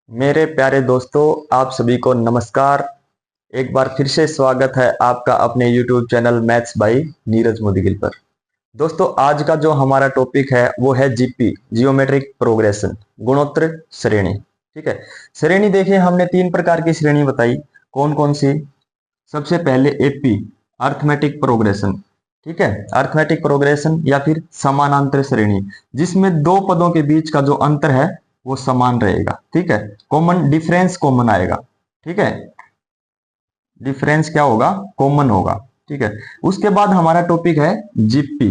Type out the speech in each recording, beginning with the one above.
मेरे प्यारे दोस्तों, आप सभी को नमस्कार। एक बार फिर से स्वागत है आपका अपने YouTube channel maths by Neeraj Modgil पर। दोस्तों, आज का जो हमारा टॉपिक है वो है जीपी, जियोमेट्रिक प्रोग्रेशन, गुणोत्तर श्रेणी। ठीक है। श्रेणी देखिए, हमने तीन प्रकार की श्रेणी बताई। कौन कौन सी? सबसे पहले एपी, अर्थमेटिक प्रोग्रेशन। ठीक है, अर्थमेटिक प्रोग्रेशन या फिर समानांतर श्रेणी, जिसमें दो पदों के बीच का जो अंतर है वो समान रहेगा। ठीक है, कॉमन डिफरेंस कॉमन आएगा। ठीक है, डिफरेंस क्या होगा? कॉमन होगा। ठीक है। उसके बाद हमारा टॉपिक है जीपी।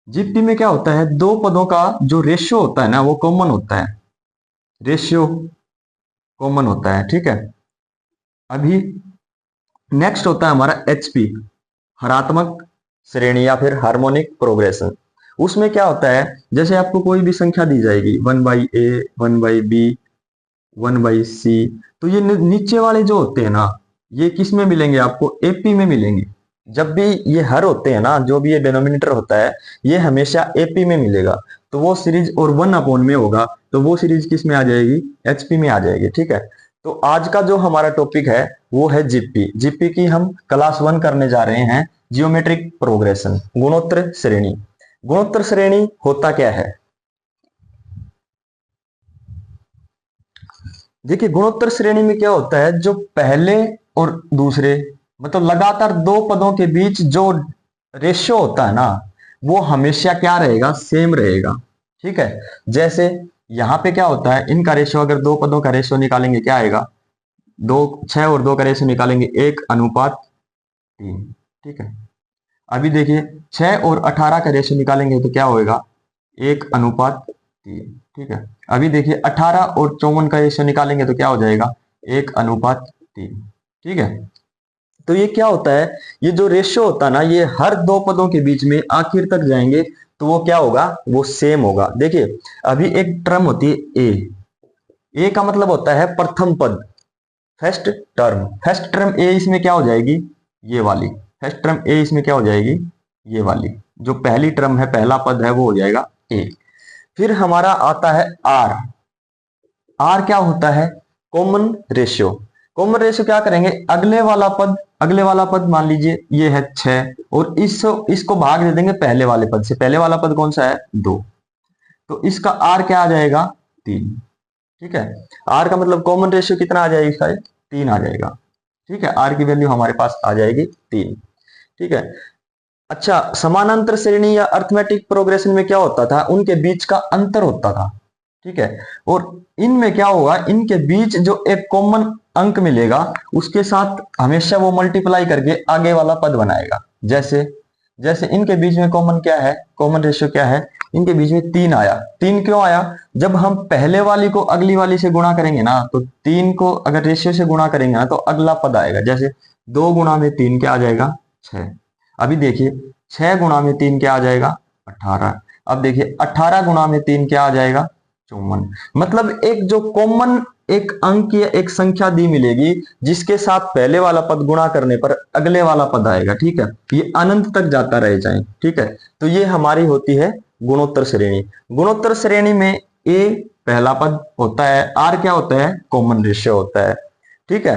जीपी में क्या होता है? दो पदों का जो रेशियो होता है ना वो कॉमन होता है। रेशियो कॉमन होता है। ठीक है। अभी नेक्स्ट होता है हमारा एचपी, हरात्मक श्रेणी या फिर हार्मोनिक प्रोग्रेशन। उसमें क्या होता है? जैसे आपको कोई भी संख्या दी जाएगी, 1/a, 1/b, 1/c, तो ये नीचे वाले जो होते हैं ना, ये किस में मिलेंगे? आपको एपी में मिलेंगे। जब भी ये हर होते हैं ना, जो भी ये डिनोमिनेटर होता है, ये हमेशा एपी में मिलेगा। तो वो सीरीज और 1/में होगा, तो वो सीरीज किस में आ जाएगी? एचपी में आ जाएगी। ठीक है। तो आज का जो हमारा टॉपिक है वो है जीपी। जीपी की हम क्लास 1 करने जा रहे हैं, जियोमेट्रिक प्रोग्रेशन, गुणोत्तर श्रेणी। गुणोत्तर श्रेणी होता क्या है? देखिए, गुणोत्तर श्रेणी में क्या होता है? जो पहले और दूसरे, मतलब लगातार दो पदों के बीच जो रेशियो होता है ना, वो हमेशा क्या रहेगा? सेम रहेगा। ठीक है। जैसे यहां पे क्या होता है? इनका रेशियो, अगर दो पदों का रेशियो निकालेंगे क्या आएगा? दो, 6 और 2 का रेशियो निकालेंगे 1:3। ठीक है। अभी देखिए, 6 और 18 का रेशियो निकालेंगे तो क्या होएगा? 1:3। ठीक है। अभी देखिए, 18 और 54 का रेशियो निकालेंगे तो क्या हो जाएगा? 1:3। ठीक है। तो ये क्या होता है? ये जो रेशियो होता है ना, ये हर दो पदों के बीच में आखिर तक जाएंगे तो वो क्या होगा? वो सेम होगा। देखिए, अभी एक टर्म होती है ए। ए का मतलब होता है प्रथम पद, फर्स्ट टर्म। फर्स्ट टर्म ए इसमें क्या हो जाएगी? ये वाली। फर्स्ट टर्म ए इसमें क्या हो जाएगी? ये वाली। जो पहली टर्म है, पहला पद है, वो हो जाएगा ए। फिर हमारा आता है आर। आर क्या होता है? Common ratio. कॉमन रेशियो क्या करेंगे? अगले वाला पद मान लीजिए ये है 6, और इसको भाग दे देंगे पहले वाले पद से। पहले वाला पद कौन सा है? 2। तो इसका आर क्या आ जाएगा? 3। ठीक है। आर का मतलब कॉमन रेशियो कितना आ जाएगा इसका? 3 आ जाएगा। ठीक है, आर की वैल्यू हमारे पास आ जाएगी 3। ठीक है। अच्छा, समानांतर श्रेणी या अर्थमेटिक प्रोग्रेशन में क्या होता था? उनके बीच का अंतर होता था। ठीक है। और इनमें क्या होगा? इनके बीच जो एक कॉमन अंक मिलेगा, उसके साथ हमेशा वो मल्टीप्लाई करके आगे वाला पद बनाएगा। जैसे जैसे इनके बीच में कॉमन क्या है? कॉमन रेशियो क्या है? इनके बीच में 3 आया। 3 क्यों आया? जब हम पहले वाली को अगली वाली से गुणा करेंगे ना, तो 3 को अगर रेशियो से गुणा करेंगे ना, तो अगला पद आएगा। जैसे 2 गुणा में 3 क्या आ जाएगा? 6। अभी देखिए, 6 गुणा में 3 क्या आ जाएगा? 18। अब देखिए, 18 गुणा में 3 क्या आ जाएगा? 54। मतलब एक जो कॉमन एक अंक या एक संख्या दी मिलेगी, जिसके साथ पहले वाला पद गुणा करने पर अगले वाला पद आएगा। ठीक है। ये अनंत तक जाता रह जाए। ठीक है। तो ये हमारी होती है गुणोत्तर श्रेणी। गुणोत्तर श्रेणी में ए पहला पद होता है, आर क्या होता है? कॉमन रेशियो होता है। ठीक है।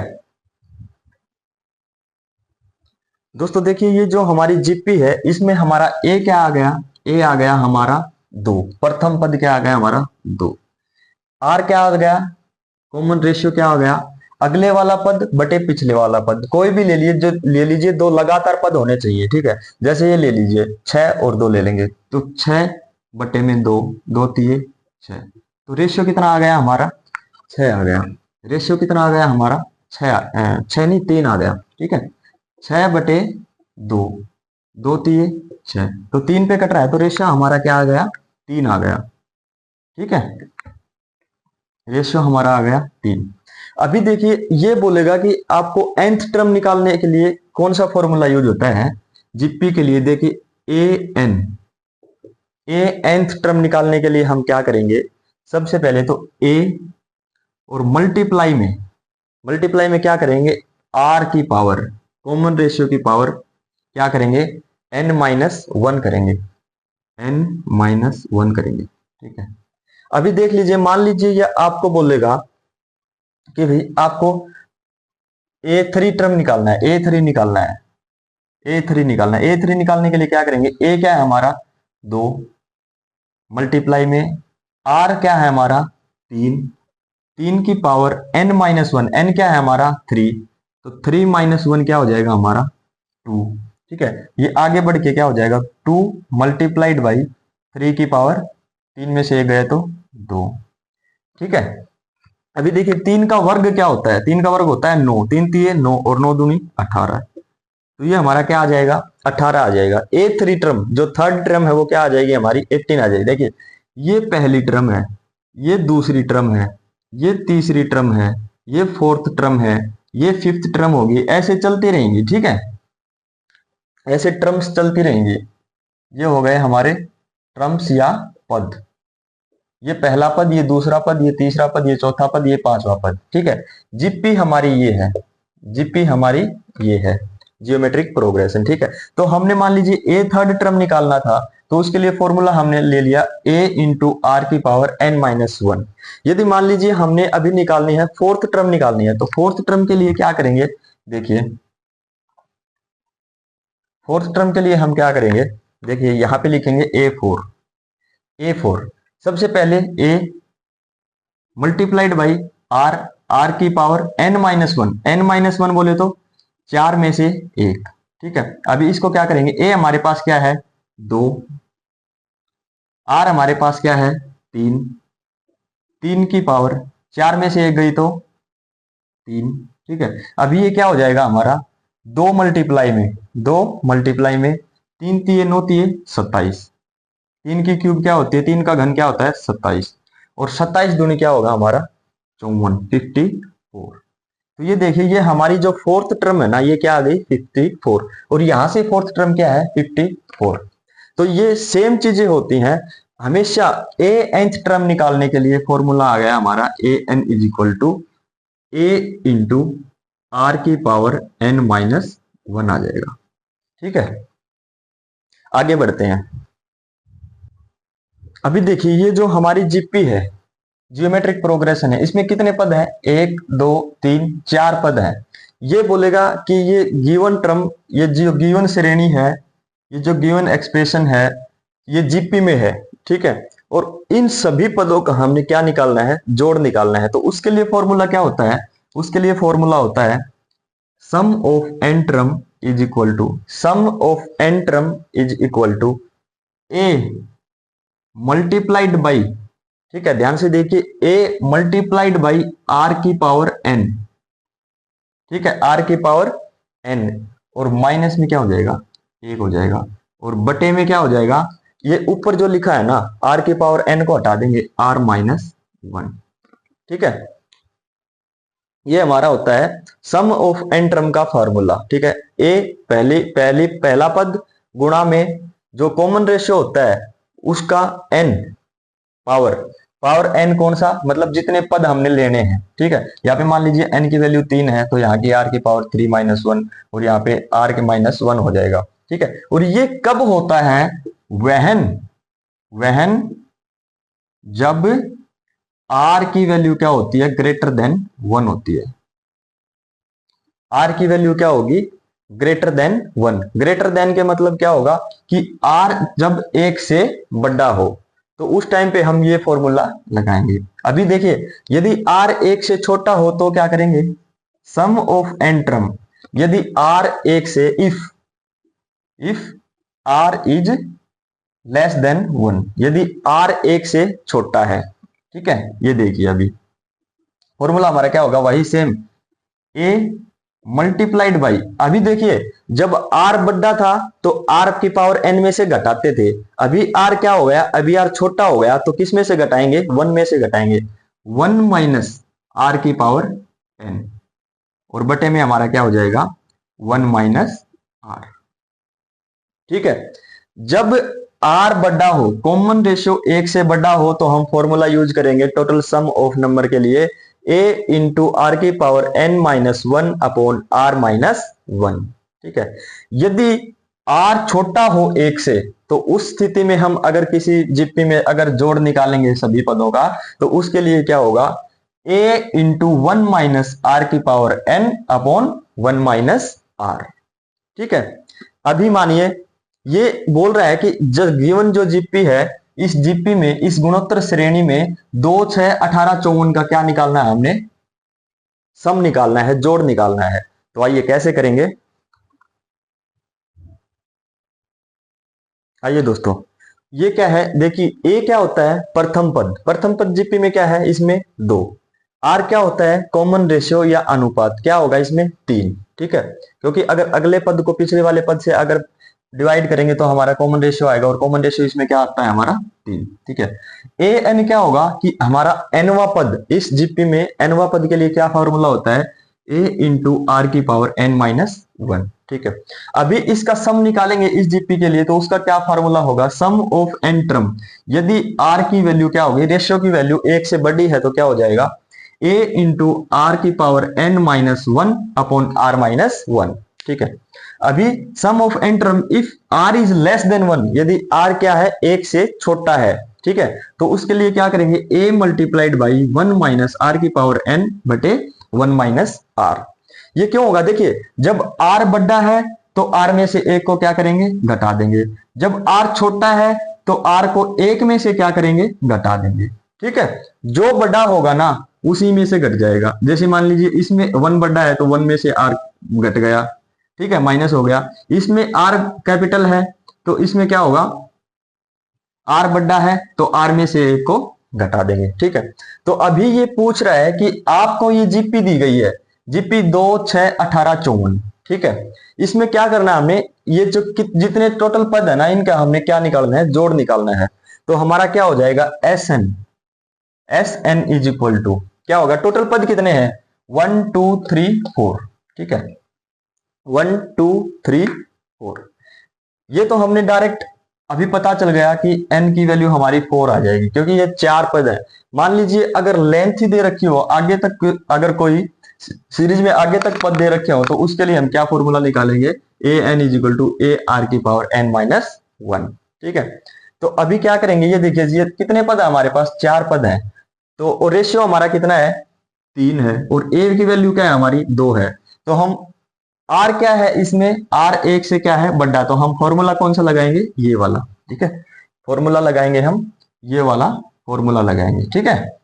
दोस्तों देखिए, ये जो हमारी जीपी है, इसमें हमारा ए क्या आ गया? ए आ गया हमारा 2। प्रथम पद क्या आ गया हमारा? 2। आर क्या आ गया? कॉमन रेशियो क्या हो गया? अगले वाला पद बटे पिछले वाला पद। कोई भी ले लीजिए, जो ले लीजिए, दो लगातार पद होने चाहिए। ठीक है। जैसे ये ले लीजिए, 6 और 2 ले लेंगे तो 6 बटे में 2, 2 तिये 6। तो रेशियो कितना आ गया हमारा? 6 आ गया। रेशियो कितना आ गया हमारा? 6, 6 नहीं, 3 आ गया। ठीक है। 6/2, 2 तिये 6, तो 3 पे कट रहा है, तो रेशियो हमारा क्या आ गया? 3 आ गया। ठीक है। रेशियो हमारा आ गया 3। अभी देखिए, ये बोलेगा कि आपको nth टर्म निकालने के लिए कौन सा फॉर्मूला यूज होता है जीपी के लिए? देखिए, A N. A nth term निकालने के लिए हम क्या करेंगे? सबसे पहले तो ए, और मल्टीप्लाई में क्या करेंगे? आर की पावर, कॉमन रेशियो की पावर क्या करेंगे? n-1 करेंगे। n-1 करेंगे। ठीक है। अभी देख लीजिए, मान लीजिए ये आपको बोलेगा कि भाई आपको A3 टर्म निकालना है, A3 निकालना है, A3 निकालना है। A3 निकालने के लिए क्या करेंगे, A क्या है हमारा 2 मल्टीप्लाई में R क्या है हमारा 3, 3 की पावर n-1, n क्या है हमारा 3, तो 3 - 1 क्या हो जाएगा हमारा 2। ठीक है, ये आगे बढ़ के क्या हो जाएगा 2 मल्टीप्लाइड बाई 3 की पावर 3 में से 1 गए तो 2। ठीक है, अभी देखिए 3 का वर्ग क्या होता है, 3 का वर्ग होता है 9, 3 3 9 और 9 दूनी 18, तो ये हमारा क्या आ जाएगा 18 आ जाएगा। A3 टर्म जो थर्ड टर्म है वो क्या आ जाएगी हमारी 18 आ जाएगी। देखिए ये पहली टर्म है, ये दूसरी टर्म है, ये तीसरी टर्म है, ये फोर्थ टर्म है, ये फिफ्थ टर्म होगी, ऐसे चलती रहेंगी। ठीक है, ऐसे टर्म्स चलती रहेंगी। ये हो गए हमारे टर्म्स या पद, ये पहला पद, ये दूसरा पद, ये तीसरा पद, ये चौथा पद, ये पांचवा पद। ठीक है, जीपी हमारी ये है, जीपी हमारी ये है, जियोमेट्रिक प्रोग्रेशन। ठीक है, तो हमने मान लीजिए ए थर्ड टर्म निकालना था, तो उसके लिए फॉर्मूला हमने ले लिया a इंटू आर की पावर n-1। यदि मान लीजिए हमने अभी निकालनी है फोर्थ टर्म निकालनी है, तो फोर्थ टर्म के लिए क्या करेंगे, देखिए फोर्थ टर्म के लिए हम क्या करेंगे, देखिए यहां पे लिखेंगे A4, सबसे पहले a multiplied by R, R की पावर n-1, n-1 बोले तो 4 में से 1। ठीक है, अभी इसको क्या करेंगे, a हमारे पास क्या है 2, आर हमारे पास क्या है 3, 3 की पावर 4 में से 1 गई तो 3। ठीक है, अभी ये क्या हो जाएगा हमारा 2 मल्टीप्लाई में 3 3 9 3 27, 3 की क्यूब क्या होती है, 3 का घन क्या होता है 27, और 27 दूनी क्या होगा हमारा 54, 54। तो ये देखिए ये हमारी जो फोर्थ टर्म है ना, ये क्या आ गई 54, और यहां से फोर्थ टर्म क्या है 54। तो ये सेम चीजें होती हैं हमेशा। ए nth टर्म निकालने के लिए फॉर्मूला आ गया हमारा A N is equal to A into R की पावर n-1 आ जाएगा। ठीक है, आगे बढ़ते हैं। अभी देखिए ये जो हमारी जीपी है, जियोमेट्रिक प्रोग्रेशन है, इसमें कितने पद हैं, 1 2 3 4 पद हैं। ये बोलेगा कि ये गिवन टर्म, ये जो गिवन श्रेणी है, ये जो गिवन एक्सप्रेशन है, ये जीपी में है। ठीक है, और इन सभी पदों का हमने क्या निकालना है, जोड़ निकालना है। तो उसके लिए फॉर्मूला क्या होता है, उसके लिए फॉर्मूला होता है sum of n term is equal to, sum of n term is equal to A multiplied by, ठीक है ध्यान से देखिए, a मल्टीप्लाइड बाई आर की पावर n। ठीक है, आर की पावर n, और माइनस में क्या हो जाएगा 1 हो जाएगा, और बटे में क्या हो जाएगा, ये ऊपर जो लिखा है ना आर की पावर n को हटा देंगे r-1। ठीक है, ये हमारा होता है सम ऑफ एन टर्म का फॉर्मूला। ठीक है, a पहला पद गुणा में जो कॉमन रेशियो होता है उसका n पावर n कौन सा, मतलब जितने पद हमने लेने हैं। ठीक है, यहाँ पे मान लीजिए n की वैल्यू 3 है, तो यहाँ की r की पावर 3-1, और यहाँ पे r के -1 हो जाएगा। ठीक है, और ये कब होता है, वहन जब r की वैल्यू क्या होती है, ग्रेटर देन 1 होती है। r की वैल्यू क्या होगी, ग्रेटर देन 1। ग्रेटर देन के मतलब क्या होगा कि r जब 1 से बड़ा हो, तो उस टाइम पे हम ये फॉर्मूला लगाएंगे। अभी देखिए यदि r 1 से छोटा हो तो क्या करेंगे, सम ऑफ एन टर्म, यदि r 1 से if r is less than 1, यदि r 1 से छोटा है। ठीक है, ये देखिए अभी फॉर्मूला हमारा क्या होगा, वही सेम a मल्टीप्लाइड बाई, अभी देखिए जब r बड़ा था तो r की पावर n में से घटाते थे, अभी r क्या हो गया, अभी r छोटा हो गया, तो किस में से घटाएंगे, 1 में से घटाएंगे, 1 माइनस r की पावर n, और बटे में हमारा क्या हो जाएगा 1 माइनस r। ठीक है, जब r बड़ा हो, कॉमन रेशियो 1 से बड़ा हो, तो हम फॉर्मूला यूज करेंगे टोटल सम ऑफ नंबर के लिए a इंटू आर की पावर n-1 अपॉन r-1। ठीक है, यदि r छोटा हो 1 से, तो उस स्थिति में हम अगर किसी जीपी में अगर जोड़ निकालेंगे सभी पदों का, तो उसके लिए क्या होगा, ए इंटू 1 माइनस आर की power N upon 1 minus R. ठीक है, अभी मानिए ये बोल रहा है कि जो गिवन जो जीपी है, इस जीपी में, इस गुणोत्तर श्रेणी में 2, 6, 18, 54 का क्या निकालना है हमने? सम निकालना है, जोड़ निकालना है। तो आइए कैसे करेंगे। आइए दोस्तों, ये क्या है, देखिए ए क्या होता है? प्रथम पद। प्रथम पद जीपी में क्या है? इसमें 2। आर क्या होता है? कॉमन रेशियो या अनुपात। क्या होगा इसमें? 3। ठीक है, क्योंकि अगर अगले पद को पिछले वाले पद से अगर डिवाइड करेंगे तो हमारा कॉमन रेशियो आएगा, और कॉमन रेशियो इसमें क्या आता है? हमारा 3। ठीक है, ए एन क्या होगा कि हमारा एनवा पद, इस जीपी में एनवा पद के लिए क्या फॉर्मूला होता है? ए इंटू आर की पावर एन माइनस 1। ठीक है, अभी इसका सम निकालेंगे इस जीपी के लिए, तो उसका क्या फार्मूला होगा? सम ऑफ एन टर्म। यदि आर की वैल्यू क्या होगी? रेशियो की वैल्यू 1 से बड़ी है तो क्या हो जाएगा? ए इंटू आर की power N minus 1 upon R minus 1। ठीक है, अभी sum of n term if R is less than 1, यदि आर क्या है? 1 से छोटा है। ठीक है, तो उसके लिए क्या करेंगे? a multiplied by 1 minus R की पावर n बटे 1 माइनस आर। ये क्यों होगा? देखिए, जब r बड़ा है तो r में से एक को क्या करेंगे? घटा देंगे। जब r छोटा है तो r को एक में से क्या करेंगे? घटा देंगे। ठीक है, जो बड़ा होगा ना उसी में से घट जाएगा। जैसे मान लीजिए इसमें 1 बड़ा है तो 1 में से r घट गया। ठीक है, माइनस हो गया। इसमें r कैपिटल है तो इसमें क्या होगा? आर बड़ा है तो आर में से एक को घटा देंगे। ठीक है, तो अभी ये पूछ रहा है कि आपको ये जीपी दी गई है, जीपी 2, 6, 18, 54। ठीक है, इसमें क्या करना है हमें? ये जो जितने टोटल पद है ना, इनका हमने क्या निकालना है? जोड़ निकालना है। तो हमारा क्या हो जाएगा? S N is equal to क्या होगा? टोटल पद कितने हैं? 1 2 3 4। ठीक है, 1 2 3 4। ये तो हमने डायरेक्ट अभी पता चल गया कि n की वैल्यू हमारी 4 आ जाएगी, क्योंकि ये 4 पद है। मान लीजिए अगर लेंथ ही दे रखी हो आगे तक, अगर कोई सीरीज में आगे तक पद दे रखे हो तो उसके लिए हम क्या फॉर्मूला निकालेंगे? A N is equal to A R की पावर n माइनस 1। ठीक है, तो अभी क्या करेंगे? ये देखिए, ये कितने पद है हमारे पास? 4 पद है। तो रेशियो हमारा कितना है? 3 है, और ए की वैल्यू क्या है हमारी? 2 है। तो हम आर क्या है इसमें? आर 1 से क्या है? बड़ा। तो हम फॉर्मूला कौन सा लगाएंगे? ये वाला। ठीक है, फॉर्मूला लगाएंगे हम, ये वाला फॉर्मूला लगाएंगे। ठीक है,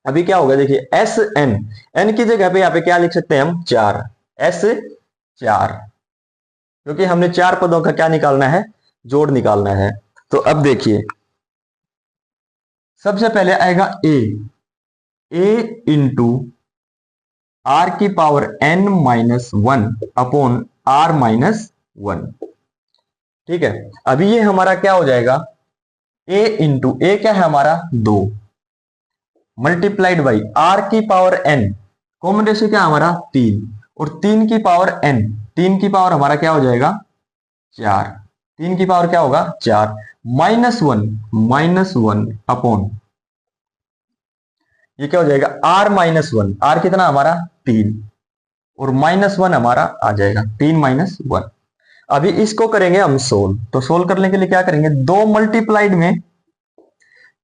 अभी क्या होगा? देखिए, एस एन, एन की जगह पे यहाँ पे क्या लिख सकते हैं हम? 4। एस 4, क्योंकि हमने 4 पदों का क्या निकालना है? जोड़ निकालना है। तो अब देखिए, सबसे पहले आएगा ए इंटू आर की power n minus 1 upon R minus 1। ठीक है, अभी ये हमारा क्या हो जाएगा? a इंटू ए क्या है हमारा? 2 मल्टीप्लाइड बाई आर की पावर n, कॉमन रेशियो क्या हमारा? 3, और 3 की पावर n, 3 की पावर हमारा क्या हो जाएगा? 4। 3 की पावर क्या होगा? 4 माइनस 1 अपॉन ये क्या हो जाएगा? r minus 1। आर कितना हमारा? 3, और माइनस 1 हमारा आ जाएगा। 3 माइनस 1। अभी इसको करेंगे हम सोल्व। तो सोल्व करने के लिए क्या करेंगे? 2 मल्टीप्लाइड में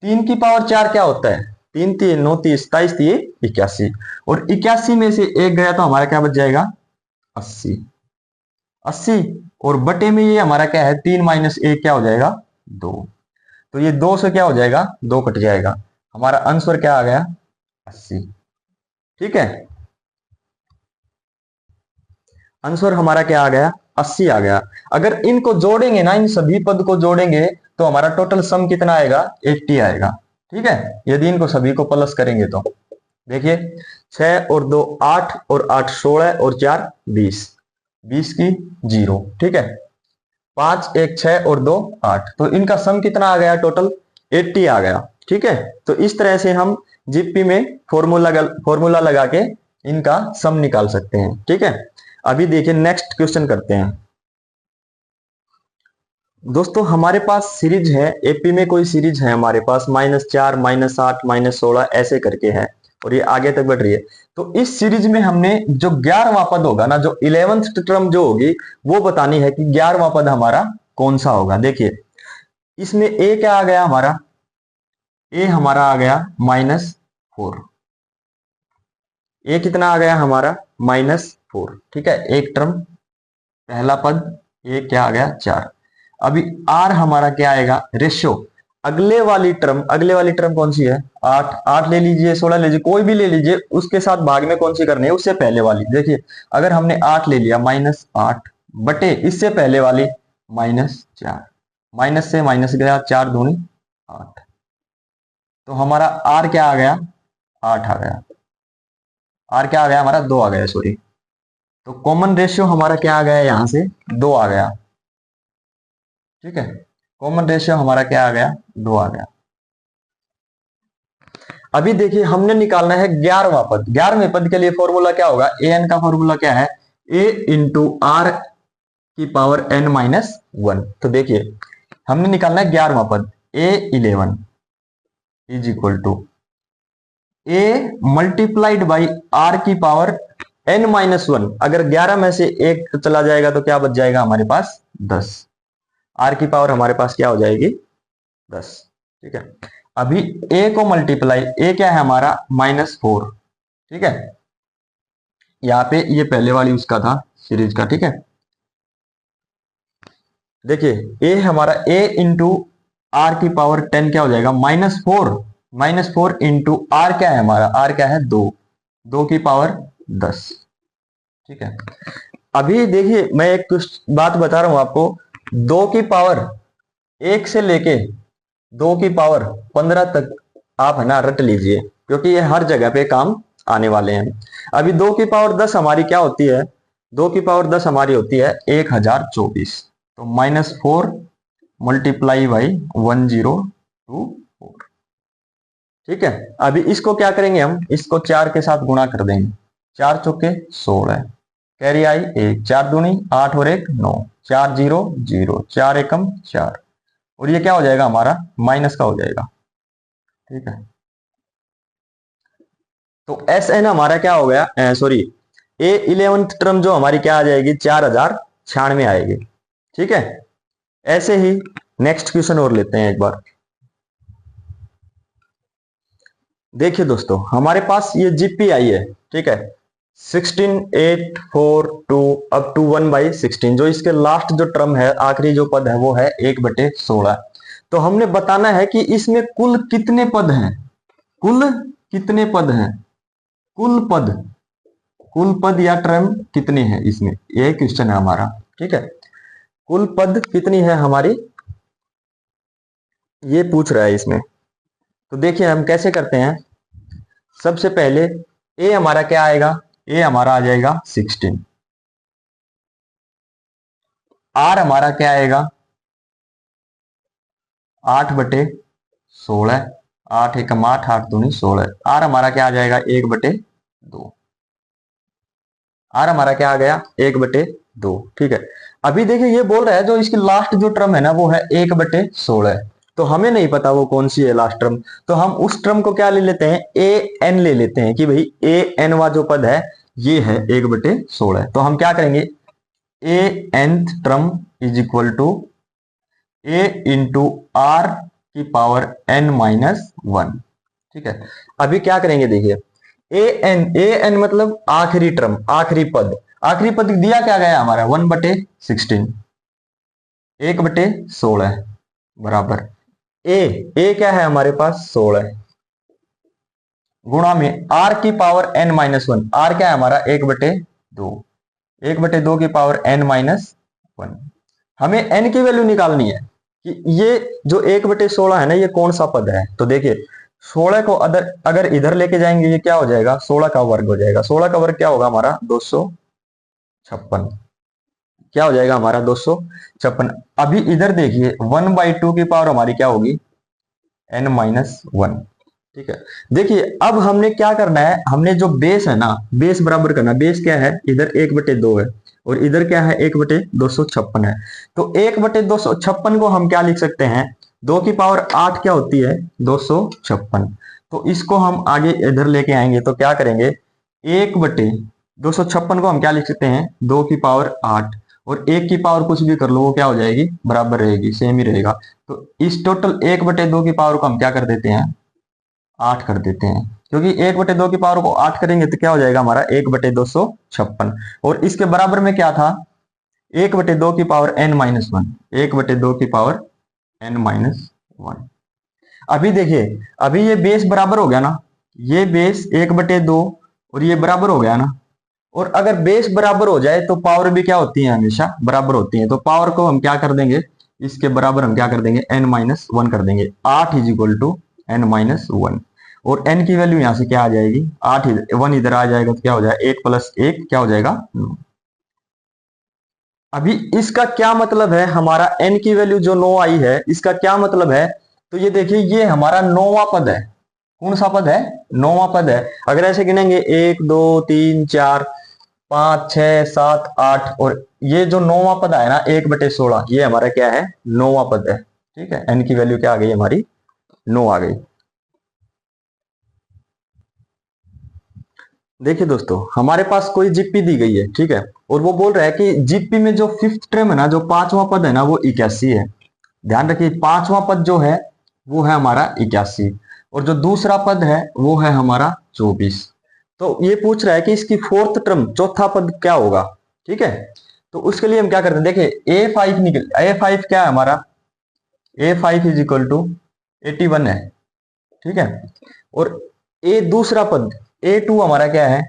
3 की पावर 4 क्या होता है? 3 3 9 30 27 81, और 81 में से एक गया तो हमारा क्या बच जाएगा? 80। 80, और बटे में ये हमारा क्या है? 3 माइनस 1 क्या हो जाएगा? 2। तो ये 2 से क्या हो जाएगा? 2 कट जाएगा। हमारा आंसर क्या आ गया? 80। ठीक है, आंसर हमारा क्या आ गया? 80 आ गया। अगर इनको जोड़ेंगे ना, इन सभी पद को जोड़ेंगे तो हमारा टोटल सम कितना आएगा? 80 आएगा। ठीक है, यदि इनको सभी को प्लस करेंगे तो देखिए, 6 और 2 8, और 8 16, और 4 20, 20 की 0। ठीक है, 5 1 6 और 2 8, तो इनका सम कितना आ गया? टोटल 80 आ गया। ठीक है, तो इस तरह से हम जीपी में फॉर्मूला लगा के इनका सम निकाल सकते हैं। ठीक है, अभी देखिए नेक्स्ट क्वेश्चन करते हैं। दोस्तों, हमारे पास सीरीज है, एपी में कोई सीरीज है हमारे पास, -4 -8 -16 ऐसे करके है, और ये आगे तक बढ़ रही है। तो इस सीरीज में हमने जो 11वां पद होगा ना, जो 11th टर्म जो होगी, वो बतानी है कि 11वां पद हमारा कौन सा होगा। देखिए, इसमें ए क्या आ गया हमारा? ए हमारा आ गया -4। ए कितना आ गया हमारा -4, ठीक है, एक टर्म पहला पद, ए क्या आ गया 4। अभी आर हमारा क्या आएगा, रेशियो, अगले वाली टर्म कौन सी है, 8, 8 ले लीजिए, 16 ले लीजिए, कोई भी ले लीजिए, उसके साथ भाग में कौन सी करनी है, उससे पहले वाली। देखिए अगर हमने 8 ले लिया, -8 बटे इससे पहले वाली -4, माइनस से माइनस गया, 4 दूनी 8, तो हमारा आर क्या आ गया, 8 आ गया। आर क्या आ गया हमारा, 2 आ गया, सॉरी। तो कॉमन रेशियो हमारा क्या आ गया, यहां से 2 आ गया, ठीक है, कॉमन रेशियो हमारा क्या आ गया, 2 आ गया। अभी देखिए हमने निकालना है 11वां पद। 11वें पद के लिए फॉर्मूला क्या होगा, ए एन का फॉर्मूला क्या है, ए इंटू आर की पावर n माइनस 1। तो देखिए हमने निकालना है 11वां पद, A11 is equal to A multiplied by R की पावर n माइनस 1। अगर 11 में से एक चला जाएगा तो क्या बच जाएगा हमारे पास, 10। आर की पावर हमारे पास क्या हो जाएगी, 10, ठीक है। अभी a को मल्टीप्लाई, a क्या है हमारा -4, ठीक है, यहाँ पे ये पहले वाली उसका था सीरीज का, ठीक है। देखिए a हमारा a इंटू आर की पावर 10 क्या हो जाएगा, -4 इंटू आर क्या है हमारा, आर क्या है 2, 2 की पावर 10, ठीक है। अभी देखिए मैं एक कुछ बात बता रहा हूं आपको, 2 की पावर 1 से लेके 2 की पावर 15 तक आप है ना रट लीजिए, क्योंकि ये हर जगह पे काम आने वाले हैं। अभी 2 की पावर 10 हमारी क्या होती है, 2 की पावर 10 हमारी होती है 1024, तो -4 मल्टीप्लाई बाई 1024, ठीक है। अभी इसको क्या करेंगे हम, इसको 4 के साथ गुणा कर देंगे, 4 चौके 16, कैरी आई 1, 4 दूनी 8 और 1 9, 4 0 0, 4 एकम 4, और ये क्या हो जाएगा हमारा माइनस का हो जाएगा, ठीक है। तो एस एन हमारा क्या हो गया, सॉरी A11 टर्म जो हमारी क्या आ जाएगी, 4096 आएगी, ठीक है। ऐसे ही नेक्स्ट क्वेश्चन और लेते हैं एक बार। देखिए दोस्तों हमारे पास ये जीपी आई है, ठीक है, 16 8 4 2 अप टू 1/16, जो इसके लास्ट जो टर्म है, आखिरी जो पद है वो है 1/16। तो हमने बताना है कि इसमें कुल कितने पद हैं, कुल कितने पद हैं, कुल पद या टर्म कितने हैं इसमें, यह क्वेश्चन है हमारा, ठीक है। कुल पद कितनी है हमारी, ये पूछ रहा है इसमें। तो देखिए हम कैसे करते हैं, सबसे पहले ए हमारा क्या आएगा, ए हमारा आ जाएगा 16, आर हमारा क्या आएगा 8/16, 8 एकम 8, 8 दूनी 16, आर हमारा क्या आ जाएगा 1/2, आर हमारा क्या आ गया 1/2, ठीक है। अभी देखिए ये बोल रहा है जो इसकी लास्ट जो टर्म है ना वो है 1/16, तो हमें नहीं पता वो कौन सी है लास्ट टर्म, तो हम उस टर्म को क्या ले लेते हैं, ए एन ले लेते हैं कि भाई ए एन वा जो पद है ये है 1/16। तो हम क्या करेंगे, A nth term is equal to A into R की पावर n माइनस 1, ठीक है। अभी क्या करेंगे देखिए, ए एन मतलब आखिरी टर्म, आखिरी पद दिया क्या गया हमारा 1/16, 1/16 बराबर ए क्या है हमारे पास 16, गुणा में आर की पावर n माइनस 1, आर क्या है हमारा 1/2, 1/2 की पावर n माइनस 1। हमें n की वैल्यू निकालनी है कि ये जो 1/16 है ना ये कौन सा पद है। तो देखिए 16 को अगर इधर लेके जाएंगे ये क्या हो जाएगा, 16 का वर्ग हो जाएगा, 16 का वर्ग क्या होगा हमारा 256, क्या हो जाएगा हमारा 256। अभी इधर देखिए 1/2 की पावर हमारी क्या होगी n माइनस 1, ठीक है। देखिए अब हमने क्या करना है, हमने जो बेस है ना बेस बराबर करना, बेस क्या है इधर 1/2 है और इधर क्या है 1/256 है। तो 1/256 को हम क्या लिख सकते हैं, 2 की पावर 8 क्या होती है 256, तो इसको हम आगे इधर लेके आएंगे तो क्या करेंगे 1/256 को हम क्या लिख सकते हैं 2 की पावर 8, और 1 की पावर कुछ भी कर लो वो क्या हो जाएगी बराबर रहेगी, सेम ही रहेगा। तो इस टोटल 1/2 की पावर को हम क्या कर देते हैं 8 कर देते हैं, क्योंकि 1/2 की पावर को 8 करेंगे तो क्या हो जाएगा हमारा 1/256। और इसके बराबर में क्या था 1/2 की पावर n-1, 1/2 की पावर n-1। अभी देखिए, अभी ये बेस बराबर हो गया ना, ये बेस 1/2 और ये बराबर हो गया ना। और अगर बेस बराबर हो जाए तो पावर भी क्या होती है, हमेशा बराबर होती है। तो पावर को हम क्या कर देंगे, इसके बराबर हम क्या कर देंगे n-1 कर देंगे। 8 इज इक्वल टू n-1। और n की वैल्यू यहां से क्या आ जाएगी, 8 1 इधर आ जाएगा तो क्या हो जाएगा 1 + 1 क्या हो जाएगा 9। अभी इसका क्या मतलब है, हमारा n की वैल्यू जो 9 आई है, इसका क्या मतलब है। तो ये देखिए, ये हमारा 9वां पद है। कौन सा पद है, 9वां पद है। अगर ऐसे गिनेंगे 1 2 3 4 5 6 7 8, और ये जो 9वां पद आया ना 1/16, ये हमारा क्या है 9वां पद है। ठीक है, n की वैल्यू क्या आ गई हमारी 9 आ गई। देखिए दोस्तों, हमारे पास कोई जीपी दी गई है, ठीक है, और वो बोल रहा है कि जीपी में जो फिफ्थ टर्म है ना, जो 5वां पद है ना, वो 81 है। ध्यान रखिए, 5वां पद जो है वो है हमारा 81, और जो दूसरा पद है वो है हमारा 24। तो ये पूछ रहा है कि इसकी फोर्थ टर्म, चौथा पद क्या होगा। ठीक है, तो उसके लिए हम क्या करते हैं, देखिए A5 निकल, A5 क्या है हमारा, A5 इज इक्वल टू 81 है। ठीक है, और ए दूसरा पद A2 हमारा क्या है,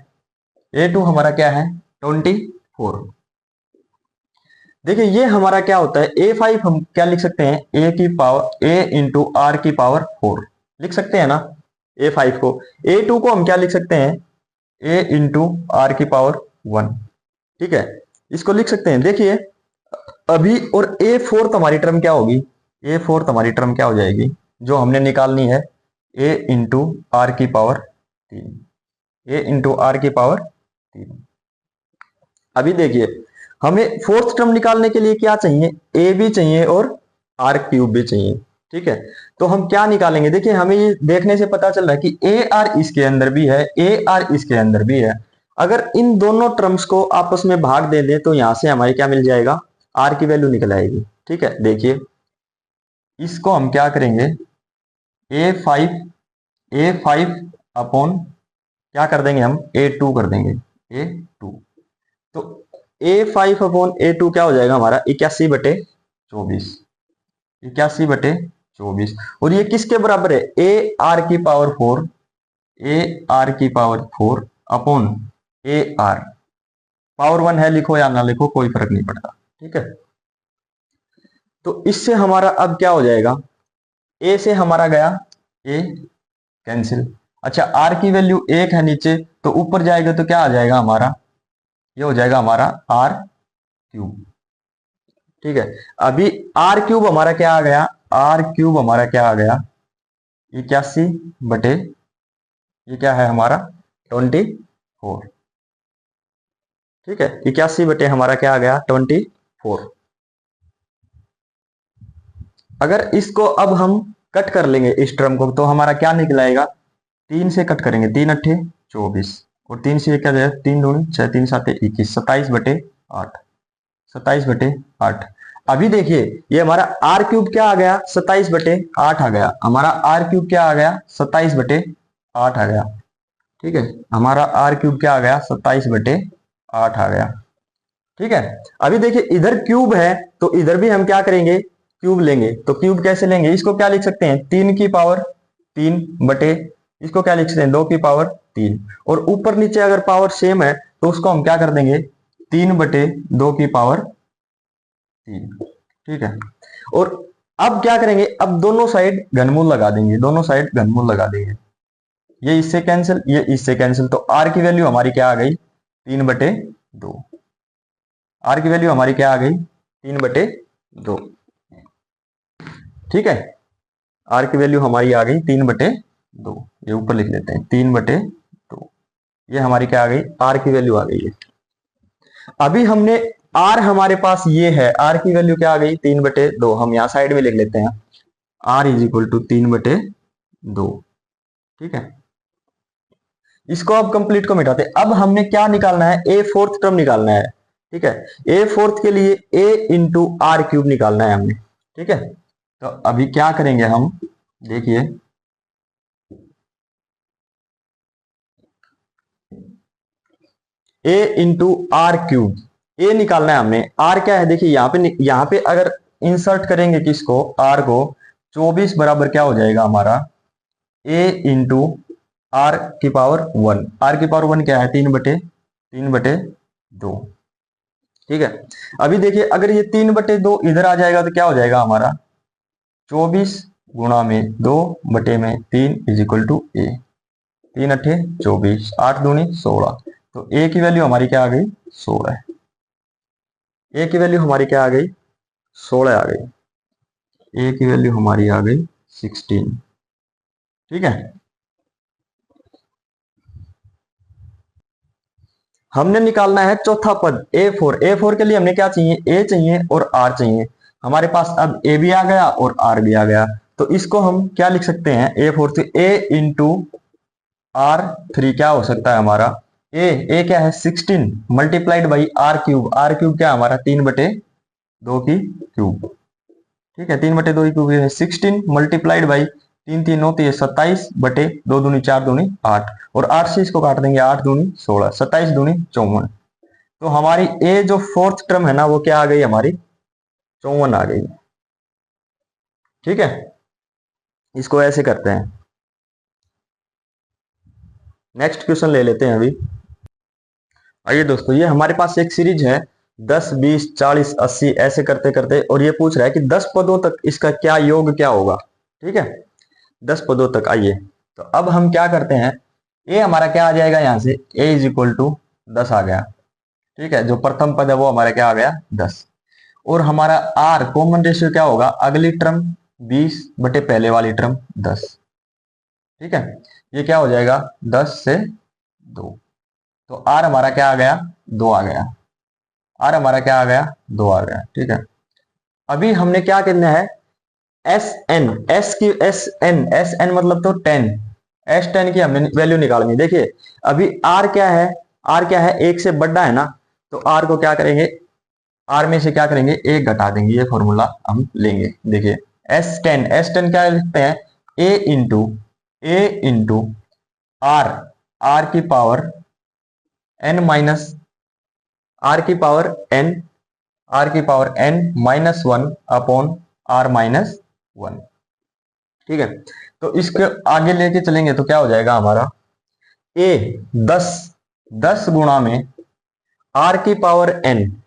A2 हमारा क्या है 24। देखिए ये हमारा क्या होता है, A5 हम क्या लिख सकते हैं, A की पावर A इंटू R की पावर 4 लिख सकते हैं ना A5 को। A2 को हम क्या लिख सकते हैं, A इंटू R की पावर 1। ठीक है, इसको लिख सकते हैं। देखिए अभी, और A4 हमारी टर्म क्या होगी, A4 हमारी टर्म क्या हो जाएगी जो हमने निकालनी है, A इंटू R की पावर 3, A इंटू R की पावर 3। अभी देखिए, हमें फोर्थ टर्म निकालने के लिए क्या चाहिए, ए भी चाहिए और आर क्यूब भी चाहिए। ठीक है, तो हम क्या निकालेंगे, देखिए हमें ये देखने से पता चल रहा है कि ए आर इसके अंदर भी है, ए आर इसके अंदर भी है। अगर इन दोनों टर्म्स को आपस में भाग दे दें तो यहां से हमारी क्या मिल जाएगा, आर की वैल्यू निकल आएगी। ठीक है, देखिए इसको हम क्या करेंगे, ए फाइव अपॉन क्या कर देंगे हम, A2 कर देंगे, A2। तो A5/A2 क्या हो जाएगा हमारा 81/24, 81/24। और ये किसके बराबर है, AR की पावर 4, AR की पावर 4 अपॉन AR। पावर 1 है, लिखो या ना लिखो कोई फर्क नहीं पड़ता। ठीक है, तो इससे हमारा अब क्या हो जाएगा, A से हमारा गया A कैंसिल। अच्छा, R की वैल्यू 1 है नीचे, तो ऊपर जाएगा तो क्या आ जाएगा हमारा, ये हो जाएगा हमारा R3। ठीक है, अभी R3 हमारा क्या आ गया, R3 हमारा क्या आ गया 81 बटे, ये क्या है हमारा 24। ठीक है, 81 बटे हमारा क्या आ गया 24। अगर इसको अब हम कट कर लेंगे इस टर्म को, तो हमारा क्या निकल आएगा, 3 से कट करेंगे, 3 × 8 = 24, और 3 से क्या जाएगा 3 दूनी 6, 3 7 21, 27/8, 27/8। अभी देखिए ये हमारा R3 क्या आ गया 27/8 आ गया, हमारा R3 क्या आ गया 27/8 आ गया। ठीक है, हमारा R3 क्या आ गया 27/8 आ गया। ठीक है, अभी देखिए इधर क्यूब है तो इधर भी हम क्या करेंगे, क्यूब लेंगे। तो क्यूब कैसे लेंगे, इसको क्या लिख सकते हैं 3 की पावर 3 बटे, इसको क्या लिख सकते हैं 2 की पावर 3, और ऊपर नीचे अगर पावर सेम है तो उसको हम क्या कर देंगे 3/2 की पावर 3। ठीक है, और अब क्या करेंगे, अब दोनों साइड घनमूल लगा देंगे, दोनों साइड घनमूल लगा देंगे, ये इससे कैंसिल, ये इससे कैंसिल। तो आर की वैल्यू हमारी क्या आ गई 3/2, आर की वैल्यू हमारी क्या आ गई 3/2। ठीक है, आर की वैल्यू हमारी आ गई 3/2, ये ऊपर लिख लेते हैं 3/2, ये हमारी क्या आ गई, आर की वैल्यू आ गई है। अभी हमने आर हमारे पास ये है, आर की वैल्यू क्या आ गई 3/2, हम यहां साइड में लिख लेते हैं आर इज इक्वल टू 3/2। ठीक है, इसको अब कंप्लीट को मिटाते हैं। अब हमने क्या निकालना है, ए फोर्थ टर्म निकालना है। ठीक है, ए फोर्थ के लिए A इंटू R3 निकालना है हमने। ठीक है, तो अभी क्या करेंगे हम, देखिए ए इंटू आर क्यूब, ए निकालना है हमने। आर क्या है देखिए, यहाँ पे अगर इंसर्ट करेंगे किसको, आर को, 24 बराबर क्या हो जाएगा हमारा, ए इंटू आर की पावर 1। आर की पावर 1 क्या है, 3/2। ठीक है, अभी देखिए अगर ये 3/2 इधर आ जाएगा तो क्या हो जाएगा हमारा, 24 गुणा में 2/3 इज इक्वल टू ए। 3 अट्ठे 24, 8 दूनी 16। तो ए की वैल्यू हमारी क्या आ गई, 16 है। ए की वैल्यू हमारी क्या आ गई, 16 आ गई। ए की वैल्यू हमारी आ गई 16। ठीक है, हमने निकालना है चौथा पद A4। A4 के लिए हमने क्या चाहिए, A चाहिए और R चाहिए। हमारे पास अब A भी आ गया और R भी आ गया, तो इसको हम क्या लिख सकते हैं, A4 से A इंटू R3 क्या हो सकता है हमारा, A क्या है 16 multiplied by R cube. R cube क्या है हमारा, 3/2 की क्यूब। ठीक है, 3/2 की क्यूब है 16 मल्टीप्लाइड बाई 3 3 9 27 बटे 2 दूनी 4 दूनी 8, और 8 से इसको काट देंगे, 8 दूनी 16, 27 दूनी 54। तो हमारी ए जो फोर्थ टर्म है ना वो क्या आ गई हमारी, 54 आ गई। ठीक है, इसको ऐसे करते हैं। नेक्स्ट क्वेश्चन ले लेते हैं अभी। आइए दोस्तों, ये हमारे पास एक सीरीज है 10 20 40 80 ऐसे करते करते, और ये पूछ रहा है कि 10 पदों तक इसका क्या योग क्या होगा। ठीक है, 10 पदों तक। आइए तो अब हम क्या करते हैं, ए हमारा क्या आ जाएगा, यहां से ए इज इक्वल टू 10 आ गया। ठीक है, जो प्रथम पद है वो हमारा क्या आ गया, 10। और हमारा आर कॉमन रेशियो क्या होगा, अगली टर्म 20 बटे पहले वाली टर्म 10। ठीक है, ये क्या हो जाएगा, 10 से 2। तो आर हमारा क्या आ गया, 2 आ गया। आर हमारा क्या आ गया, 2 आ गया। ठीक है, अभी हमने क्या करना है, एस एन मतलब तो 10, S10 की हमने वैल्यू निकालनी। देखिए अभी आर क्या है, आर क्या है, एक से बड़ा है ना, तो आर को क्या करेंगे, आर में से क्या करेंगे, एक घटा देंगे। ये फॉर्मूला हम लेंगे। देखिए S10 क्या लिखते हैं, ए इंटू आर, आर की पावर एन माइनस, आर की पावर एन, आर की power N minus 1 upon R minus 1। ठीक है, तो इसके आगे लेके चलेंगे तो क्या हो जाएगा हमारा, ए 10, 10 गुणा में आर की पावर एन,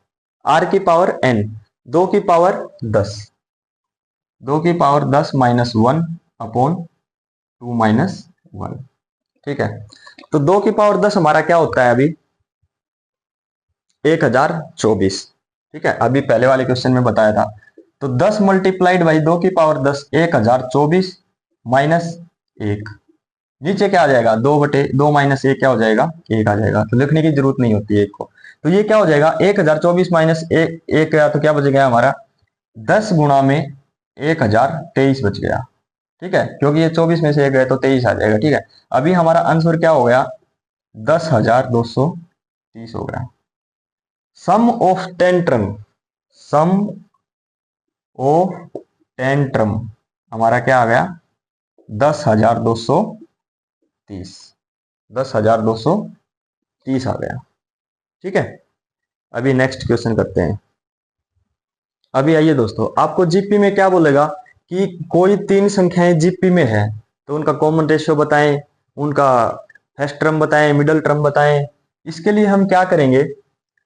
आर की पावर एन 2 की पावर 10, 2 की पावर 10 माइनस 1 अपॉन 2 माइनस 1। ठीक है, तो 2 की पावर 10 हमारा क्या होता है अभी, 1024। ठीक है, अभी पहले वाले क्वेश्चन में बताया था। तो 10 मल्टीप्लाइड बाई 2 की पावर 10 1024 माइनस 1। नीचे क्या आ जाएगा, 2/2 माइनस 1 क्या हो जाएगा, 1 आ जाएगा। तो लिखने की जरूरत नहीं होती है एक को। तो ये क्या हो जाएगा, 1024 माइनस 1 गया तो क्या बच गया हमारा, 10 गुणा में 1023 बच गया। ठीक है, क्योंकि ये 24 में से 1 गए तो 23 आ जाएगा। ठीक है, अभी हमारा आंसर क्या हो गया, 10,230 हो गया। Sum of 10 term, sum of 10 term हमारा क्या आ गया, 10,230, 10,230 आ गया। ठीक है, अभी नेक्स्ट क्वेश्चन करते हैं। अभी आइए दोस्तों, आपको जीपी में क्या बोलेगा कि कोई 3 संख्याएं जीपी में है तो उनका कॉमन रेशियो बताएं, उनका फर्स्ट टर्म बताएं, मिडल टर्म बताएं। इसके लिए हम क्या करेंगे,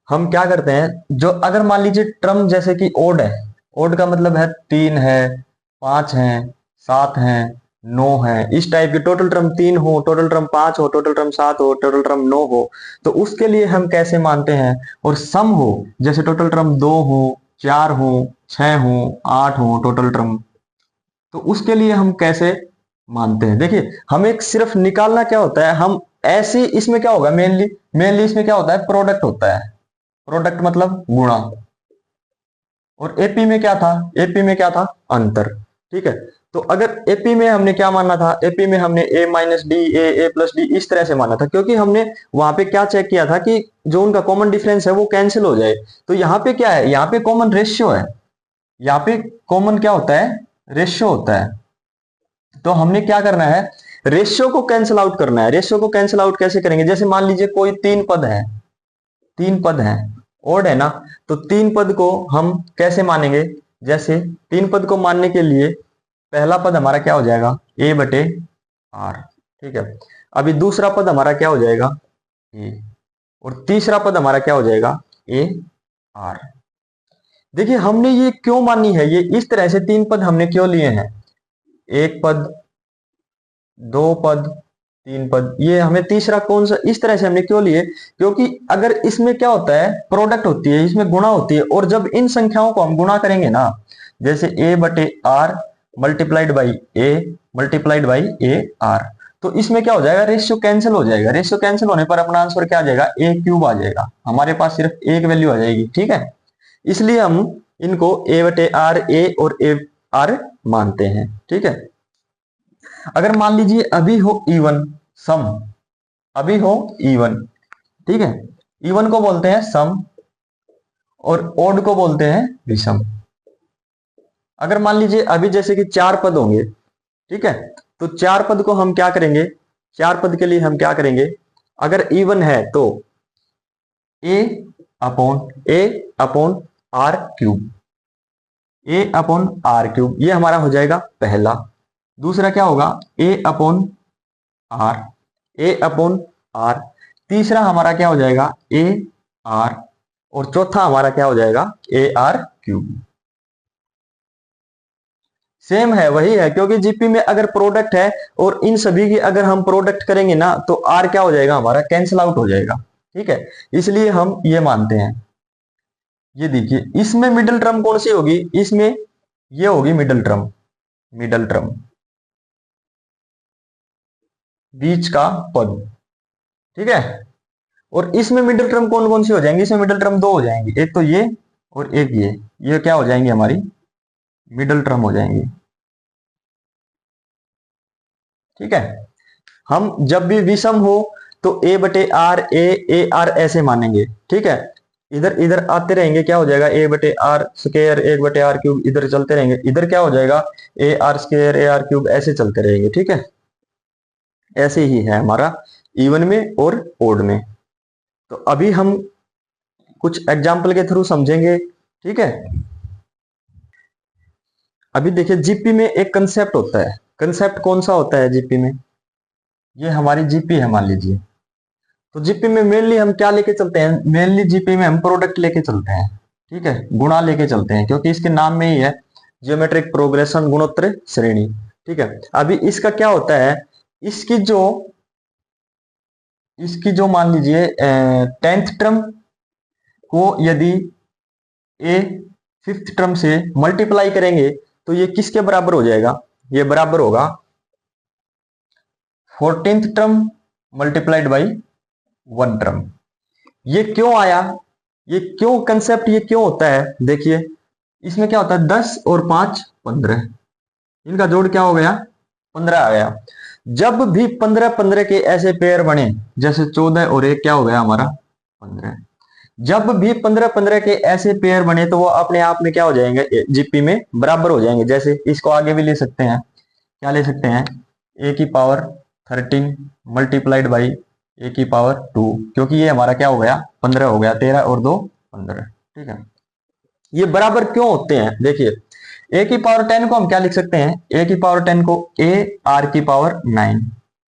हम क्या करते हैं, जो अगर मान लीजिए टर्म जैसे कि ओड है, ओड का मतलब है 3 है, 5 है, 7 है, 9 है, इस टाइप के टोटल टर्म 3 हो, टोटल टर्म 5 हो, टोटल टर्म 7 हो, टोटल टर्म 9 हो, तो उसके लिए हम कैसे मानते हैं। और सम हो, जैसे टोटल टर्म 2 हो, 4 हो, 6 हो, 8 हो टोटल टर्म, तो उसके लिए हम कैसे मानते हैं। देखिए हमें सिर्फ निकालना क्या होता है, हम ऐसे इसमें क्या होगा, मेनली मेनली इसमें क्या होता है, प्रोडक्ट होता है। प्रोडक्ट मतलब गुणा, और एपी में क्या था, एपी में क्या था, अंतर। ठीक है, तो अगर एपी में हमने क्या मानना था, एपी में हमने ए माइनस डी, ए प्लस डी इस तरह से माना था, क्योंकि हमने वहां पे क्या चेक किया था कि जो उनका कॉमन डिफरेंस है वो कैंसिल हो जाए। तो यहाँ पे क्या है, यहाँ पे कॉमन रेशियो है, यहाँ पे कॉमन क्या होता है, रेशियो होता है। तो हमने क्या करना है, रेशियो को कैंसिल आउट करना है। रेशियो को कैंसिल आउट कैसे करेंगे, जैसे मान लीजिए कोई 3 पद है, तीन पद हैं, ओड है ना, तो तीन पद को हम कैसे मानेंगे? जैसे तीन पद को मानने के लिए पहला पद हमारा क्या हो जाएगा? ए बटे आर, ठीक है। अभी दूसरा पद हमारा क्या हो जाएगा? ए, और तीसरा पद हमारा क्या हो जाएगा? A are. देखिए हमने ये क्यों मानी है, ये इस तरह से तीन पद हमने क्यों लिए हैं? एक पद, दो पद, तीन पद, ये हमें तीसरा कौन सा इस तरह से हमने क्यों लिए? क्योंकि अगर इसमें क्या होता है, प्रोडक्ट होती है, इसमें गुणा होती है, और जब इन संख्याओं को हम गुणा करेंगे ना, जैसे ए बटे R multiplied by A multiplied by A R, तो इसमें क्या हो जाएगा? रेशियो कैंसिल हो जाएगा। रेशियो कैंसिल होने पर अपना आंसर क्या आ जाएगा? ए क्यूब आ जाएगा। हमारे पास सिर्फ एक वैल्यू आ जाएगी, ठीक है। इसलिए हम इनको ए बटे आर ए और ए आर मानते हैं, ठीक है। अगर मान लीजिए अभी हो इवन सम, अभी हो इवन, ठीक है, इवन को बोलते हैं सम और ओड को बोलते हैं विषम। अगर मान लीजिए अभी जैसे कि चार पद होंगे, ठीक है, तो चार पद को हम क्या करेंगे? चार पद के लिए हम क्या करेंगे? अगर इवन है तो A upon R cube, A upon R cube, ये हमारा हो जाएगा पहला। दूसरा क्या होगा? A upon R, A upon R. तीसरा हमारा क्या हो जाएगा? A R. और चौथा हमारा क्या हो जाएगा? A are cube. सेम है, वही है, क्योंकि जीपी में अगर प्रोडक्ट है और इन सभी की अगर हम प्रोडक्ट करेंगे ना, तो आर क्या हो जाएगा? हमारा कैंसिल आउट हो जाएगा, ठीक है। इसलिए हम ये मानते हैं। ये देखिए इसमें मिडिल टर्म कौन सी होगी? इसमें ये होगी मिडिल टर्म, मिडिल टर्म, बीच का पद, ठीक है। और इसमें मिडिल टर्म कौन कौन सी हो जाएंगी? इसमें मिडिल टर्म दो हो जाएंगी, एक तो ये और एक ये क्या हो जाएंगी? हमारी मिडिल टर्म हो जाएंगी, ठीक है। हम जब भी विषम हो तो ए बटे आर ए आर ऐसे मानेंगे, ठीक है। इधर इधर आते रहेंगे, क्या हो जाएगा? ए बटे आर स्क्वायर एक बटे आर क्यूब, इधर चलते रहेंगे, इधर क्या हो जाएगा? A are square A R cube, ऐसे चलते रहेंगे, ठीक है। ऐसे ही है हमारा इवन में और ओड में। तो अभी हम कुछ एग्जाम्पल के थ्रू समझेंगे, ठीक है। अभी देखिए जीपी में एक कंसेप्ट होता है। कंसेप्ट कौन सा होता है जीपी में? ये हमारी जीपी है मान लीजिए, तो जीपी में मेनली हम क्या लेके चलते हैं? मेनली जीपी में हम प्रोडक्ट लेके चलते हैं, ठीक है, गुणा लेके चलते हैं, क्योंकि इसके नाम में ही है जियोमेट्रिक प्रोग्रेशन गुणोत्तर श्रेणी, ठीक है। अभी इसका क्या होता है? इसकी जो मान लीजिए 10th टर्म को यदि ए 5th टर्म से मल्टीप्लाई करेंगे तो ये किसके बराबर हो जाएगा? ये बराबर होगा 14th term multiplied by 1 term. ये क्यों आया? ये क्यों कंसेप्ट, ये क्यों होता है? देखिए इसमें क्या होता है, 10 और 5 15, इनका जोड़ क्या हो गया? 15 आ गया। जब भी 15 15 के ऐसे पेयर बने, जैसे 14 और 1 क्या हो गया हमारा? 15। जब भी 15 15 के ऐसे पेयर बने तो वो अपने आप में क्या हो जाएंगे? जीपी में बराबर हो जाएंगे। जैसे इसको आगे भी ले सकते हैं, क्या ले सकते हैं? ए की पावर 13 मल्टीप्लाइड बाई ए की पावर 2, क्योंकि ये हमारा क्या हो गया? 15 हो गया, 13 और 2 15, ठीक है। ये बराबर क्यों होते हैं? देखिए ए की पावर 10 को हम क्या लिख सकते हैं? ए की पावर 10 को ए आर की पावर 9,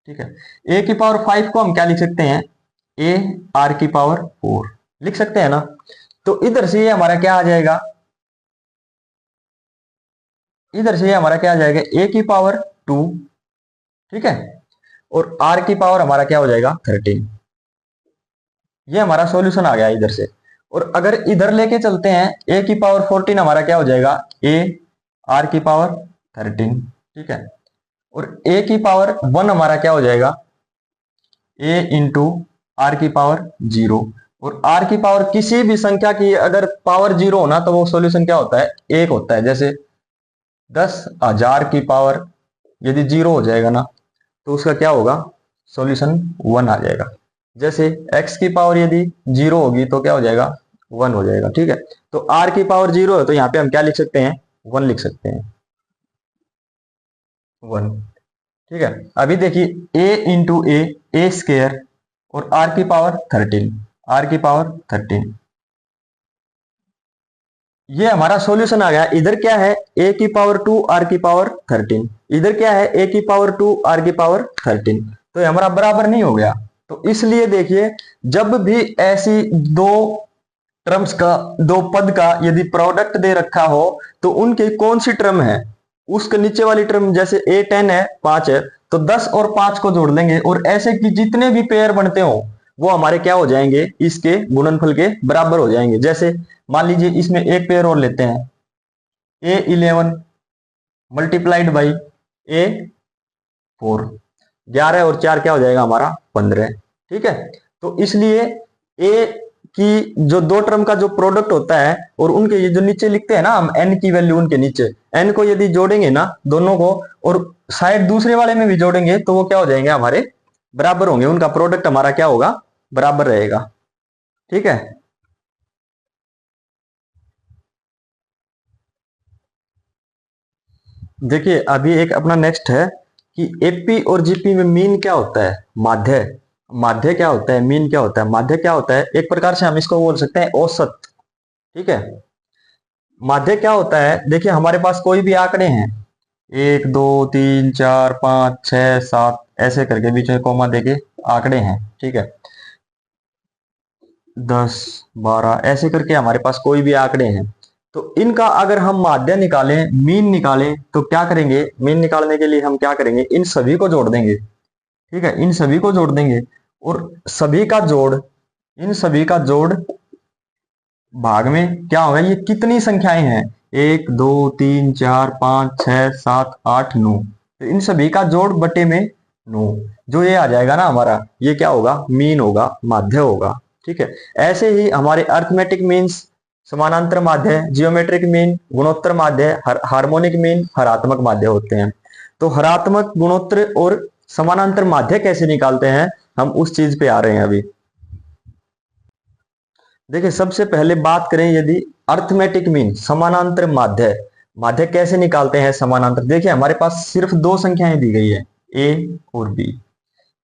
ठीक है। ए की पावर 5 को हम क्या लिख सकते हैं? ए आर की पावर 4 लिख सकते हैं ना। तो इधर से ये हमारा क्या आ जाएगा? इधर से ये हमारा क्या आ जाएगा? ए की पावर 2, ठीक है, और आर की पावर हमारा क्या हो जाएगा? 13। ये हमारा सॉल्यूशन आ गया इधर से। और अगर इधर लेके चलते हैं, ए की पावर 14 हमारा क्या हो जाएगा? ए आर की पावर 13, ठीक है, और ए की पावर 1 हमारा क्या हो जाएगा? ए इंटू आर की पावर 0। और आर की पावर किसी भी संख्या की अगर पावर 0 होना तो वो सॉल्यूशन क्या होता है? 1 होता है। जैसे 10,000 की पावर यदि 0 हो जाएगा ना, तो उसका क्या होगा? सॉल्यूशन 1 आ जाएगा। जैसे x की पावर यदि 0 होगी तो क्या हो जाएगा? 1 हो जाएगा, ठीक है। तो r की पावर 0 है तो यहाँ पे हम क्या लिख सकते हैं? 1 लिख सकते हैं, 1, ठीक है। अभी देखिए a इंटू ए स्क्वायर और r की पावर 13, आर की पावर 13। ये हमारा सॉल्यूशन आ गया। इधर क्या है, ए की पावर 2 आर की पावर 13, इधर क्या है, ए की पावर 2 आर की पावर 13, तो ये हमारा बराबर नहीं हो गया। तो इसलिए देखिए, जब भी ऐसी दो टर्म्स का, दो पद का यदि प्रोडक्ट दे रखा हो, तो उनकी कौन सी टर्म है, उसके नीचे वाली टर्म, जैसे ए 10 है, 5 है, तो 10 और 5 को जोड़ लेंगे, और ऐसे कि जितने भी पेयर बनते हो वो हमारे क्या हो जाएंगे, इसके गुणनफल के बराबर हो जाएंगे। जैसे मान लीजिए इसमें एक पेयर और लेते हैं, A11 मल्टीप्लाइड बाई A4, 11 और 4 क्या हो जाएगा हमारा 15। ठीक है, तो इसलिए ए की जो दो टर्म का जो प्रोडक्ट होता है, और उनके ये जो नीचे लिखते हैं ना हम एन की वैल्यू, उनके नीचे एन को यदि जोड़ेंगे ना दोनों को, और साइड दूसरे वाले में भी जोड़ेंगे, तो वो क्या हो जाएंगे, हमारे बराबर होंगे, उनका प्रोडक्ट हमारा क्या होगा, बराबर रहेगा। ठीक है, देखिए अभी एक अपना नेक्स्ट है कि एपी और जीपी में मीन क्या होता है, माध्य। माध्य क्या होता है, मीन क्या होता है, माध्य क्या होता है, एक प्रकार से हम इसको बोल सकते हैं औसत। ठीक है, माध्य क्या होता है, देखिए हमारे पास कोई भी आंकड़े हैं, 1 2 3 4 5 6 7 ऐसे करके बीच में कोमा देके आंकड़े हैं। ठीक है, 10 12 ऐसे करके हमारे पास कोई भी आंकड़े हैं, तो इनका अगर हम माध्य निकालें, मीन निकालें, तो क्या करेंगे, मीन निकालने के लिए हम क्या करेंगे, इन सभी को जोड़ देंगे। ठीक है, इन सभी को जोड़ देंगे, और सभी का जोड़, इन सभी का जोड़ भाग में क्या होगा, ये कितनी संख्याएं हैं, 1 2 3 4 5 6 7 8 9, तो इन सभी का जोड़ बटे में 9, जो ये आ जाएगा ना हमारा, ये क्या होगा, मीन होगा, माध्य होगा। ठीक है, ऐसे ही हमारे अर्थमेटिक मीन्स, समानांतर माध्य, जियोमेट्रिक मीन, गुणोत्तर माध्य, हार्मोनिक मीन, हरात्मक माध्य होते हैं। तो हरात्मक, गुणोत्तर और समानांतर माध्य कैसे निकालते हैं, हम उस चीज पे आ रहे हैं अभी। देखिए सबसे पहले बात करें, यदि अर्थमेटिक मीन, समानांतर माध्य, माध्य कैसे निकालते हैं समानांतर, देखिए हमारे पास सिर्फ दो संख्याएं दी गई है, ए और बी।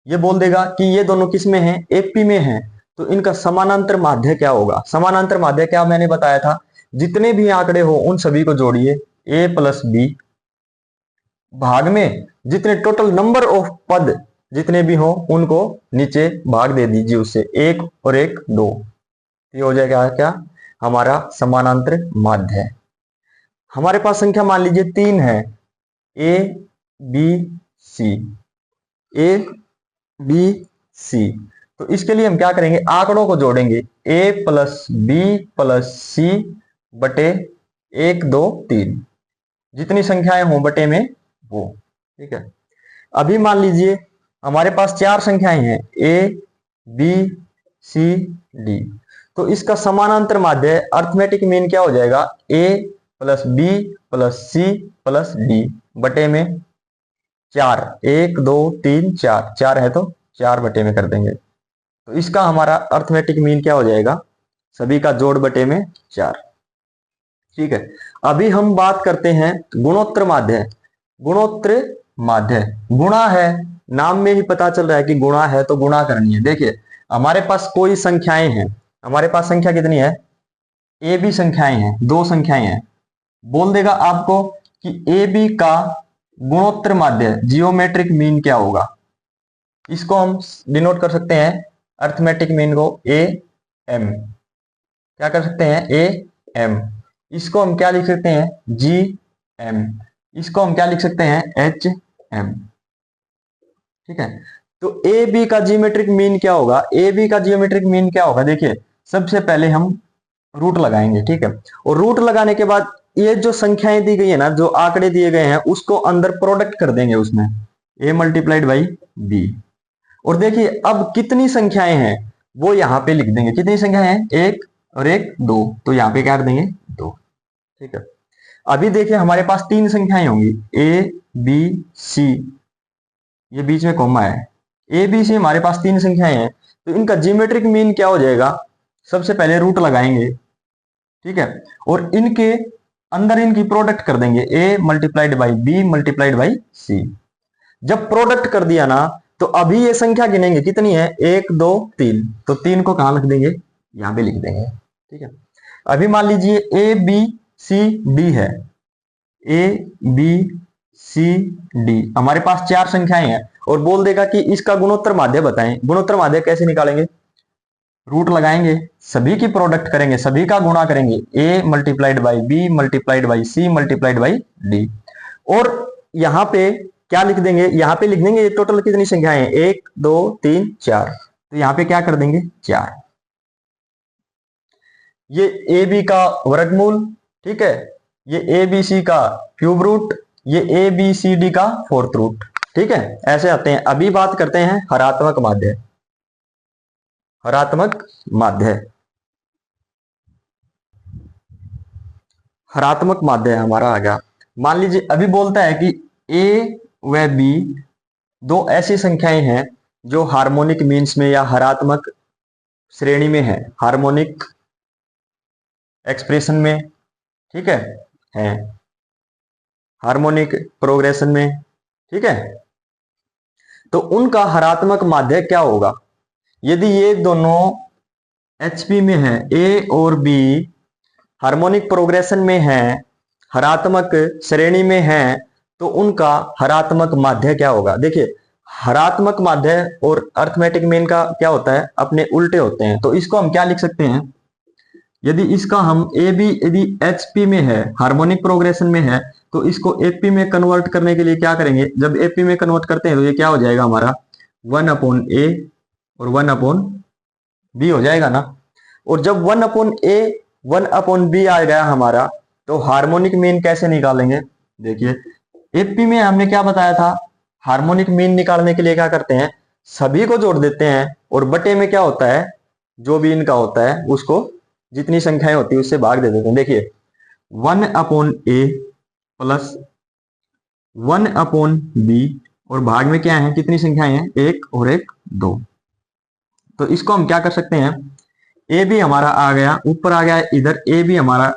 ये बोल देगा कि ये दोनों किस में है, एपी में है, तो इनका समानांतर माध्य क्या होगा। समानांतर माध्य क्या मैंने बताया था, जितने भी आंकड़े हो उन सभी को जोड़िए, ए प्लस बी, भाग में जितने टोटल नंबर ऑफ पद जितने भी हो उनको नीचे भाग दे दीजिए उससे, एक और एक 2, ये हो जाएगा क्या, हमारा समानांतर माध्य है। हमारे पास संख्या मान लीजिए 3 है, A B C, A B C, तो इसके लिए हम क्या करेंगे, आंकड़ों को जोड़ेंगे, ए प्लस बी प्लस सी बटे 1 2 3, जितनी संख्याएं हों बटे में वो। ठीक है, अभी मान लीजिए हमारे पास 4 संख्याएं हैं, ए बी सी डी, तो इसका समानांतर माध्य अर्थमेटिक मीन क्या हो जाएगा, A plus B plus C plus D बटे में 4, 1 2 3 4, 4 है तो 4 बटे में कर देंगे, तो इसका हमारा अर्थमेटिक मीन क्या हो जाएगा, सभी का जोड़ बटे में 4। ठीक है, अभी हम बात करते हैं गुणोत्तर माध्य। गुणोत्तर माध्य गुणा है, नाम में ही पता चल रहा है कि गुणा है तो गुणा करनी है। देखिए हमारे पास कोई संख्याएं हैं, हमारे पास संख्या कितनी है, ए बी संख्याएं हैं, दो संख्याएं हैं, बोल देगा आपको कि ए बी का गुणोत्तर माध्य, जियोमेट्रिक मीन क्या होगा। इसको हम डिनोट कर सकते हैं, अर्थमेटिक मीन को ए एम, क्या कर सकते हैं, ए एम, इसको हम क्या लिख सकते हैं, जी एम, इसको हम क्या लिख सकते हैं, एच एम। ठीक है, तो ए बी का जियोमेट्रिक मीन क्या होगा, ए बी का जियोमेट्रिक मीन क्या होगा, देखिए सबसे पहले हम रूट लगाएंगे। ठीक है, और रूट लगाने के बाद ये जो संख्याएं दी गई है ना, जो आंकड़े दिए गए हैं उसको अंदर प्रोडक्ट कर देंगे उसमें, ए मल्टीप्लाइड बाई बी, और देखिए अब कितनी संख्याएं हैं वो यहाँ पे लिख देंगे, कितनी संख्याएं हैं, एक और एक 2, तो यहाँ पे क्या कर देंगे 2। ठीक है, अभी देखिए हमारे पास 3 संख्याएं होंगी, ए बी सी, ये बीच में कॉमा है, ए बी सी हमारे पास 3 संख्याएं हैं, तो इनका जियोमेट्रिक मीन क्या हो जाएगा, सबसे पहले रूट लगाएंगे। ठीक है, और इनके अंदर इनकी प्रोडक्ट कर देंगे, A multiplied by B multiplied by C. जब प्रोडक्ट कर दिया ना, तो अभी ये संख्या गिनेंगे कितनी है, 1 2 3, तो 3 को कहां लिख देंगे, यहां पे लिख देंगे। ठीक है, अभी मान लीजिए ए बी सी डी है, ए बी सी डी, हमारे पास 4 संख्याएं हैं और बोल देगा कि इसका गुणोत्तर माध्य बताएं। गुणोत्तर माध्य कैसे निकालेंगे, रूट लगाएंगे, सभी की प्रोडक्ट करेंगे, सभी का गुणा करेंगे, a multiplied by B multiplied by C multiplied by D, और यहां पे क्या लिख देंगे, यहां पे लिख देंगे ये टोटल कितनी संख्याएं हैं, 1 2 3 4, तो यहां पे क्या कर देंगे 4, ये ए बी का वर्गमूल, ठीक है, ये ए बी सी का क्यूब रूट, ये ए बी सी डी का फोर्थ रूट। ठीक है, ऐसे आते हैं। अभी बात करते हैं हरात्मक माध्य। हरात्मक माध्य, हरात्मक माध्य हमारा आ गया। मान लीजिए अभी बोलता है कि ए व बी दो ऐसी संख्याएं हैं जो हार्मोनिक मीन्स में या हरात्मक श्रेणी में है, हार्मोनिक एक्सप्रेशन में, ठीक है हार्मोनिक प्रोग्रेशन में। ठीक है, तो उनका हरात्मक माध्य क्या होगा, यदि ये दोनों एचपी में है, ए और बी हार्मोनिक प्रोग्रेशन में है, हरात्मक श्रेणी में है, तो उनका हरात्मक माध्य क्या होगा। देखिए हरात्मक माध्य और अर्थमेटिक मीन का क्या होता है, अपने उल्टे होते हैं। तो इसको हम क्या लिख सकते हैं, यदि इसका हम ए बी यदि एचपी में है, हार्मोनिक प्रोग्रेशन में है, तो इसको एपी में कन्वर्ट करने के लिए क्या करेंगे, जब एपी में कन्वर्ट करते हैं तो ये क्या हो जाएगा हमारा 1/a और 1/b हो जाएगा ना। और जब 1/a 1/b आ गया हमारा, तो हार्मोनिक मीन कैसे निकालेंगे, देखिए एपी में हमने क्या बताया था, हार्मोनिक मीन निकालने के लिए क्या करते हैं, सभी को जोड़ देते हैं और बटे में क्या होता है, जो भी इनका होता है उसको जितनी संख्याएं होती है उससे भाग दे देते हैं। देखिए 1/a प्लस 1/b और भाग में क्या है, कितनी संख्याएं हैं, 1 और 1 2। तो इसको हम क्या कर सकते हैं, ए भी हमारा आ गया, ऊपर आ गया इधर, ए भी हमारा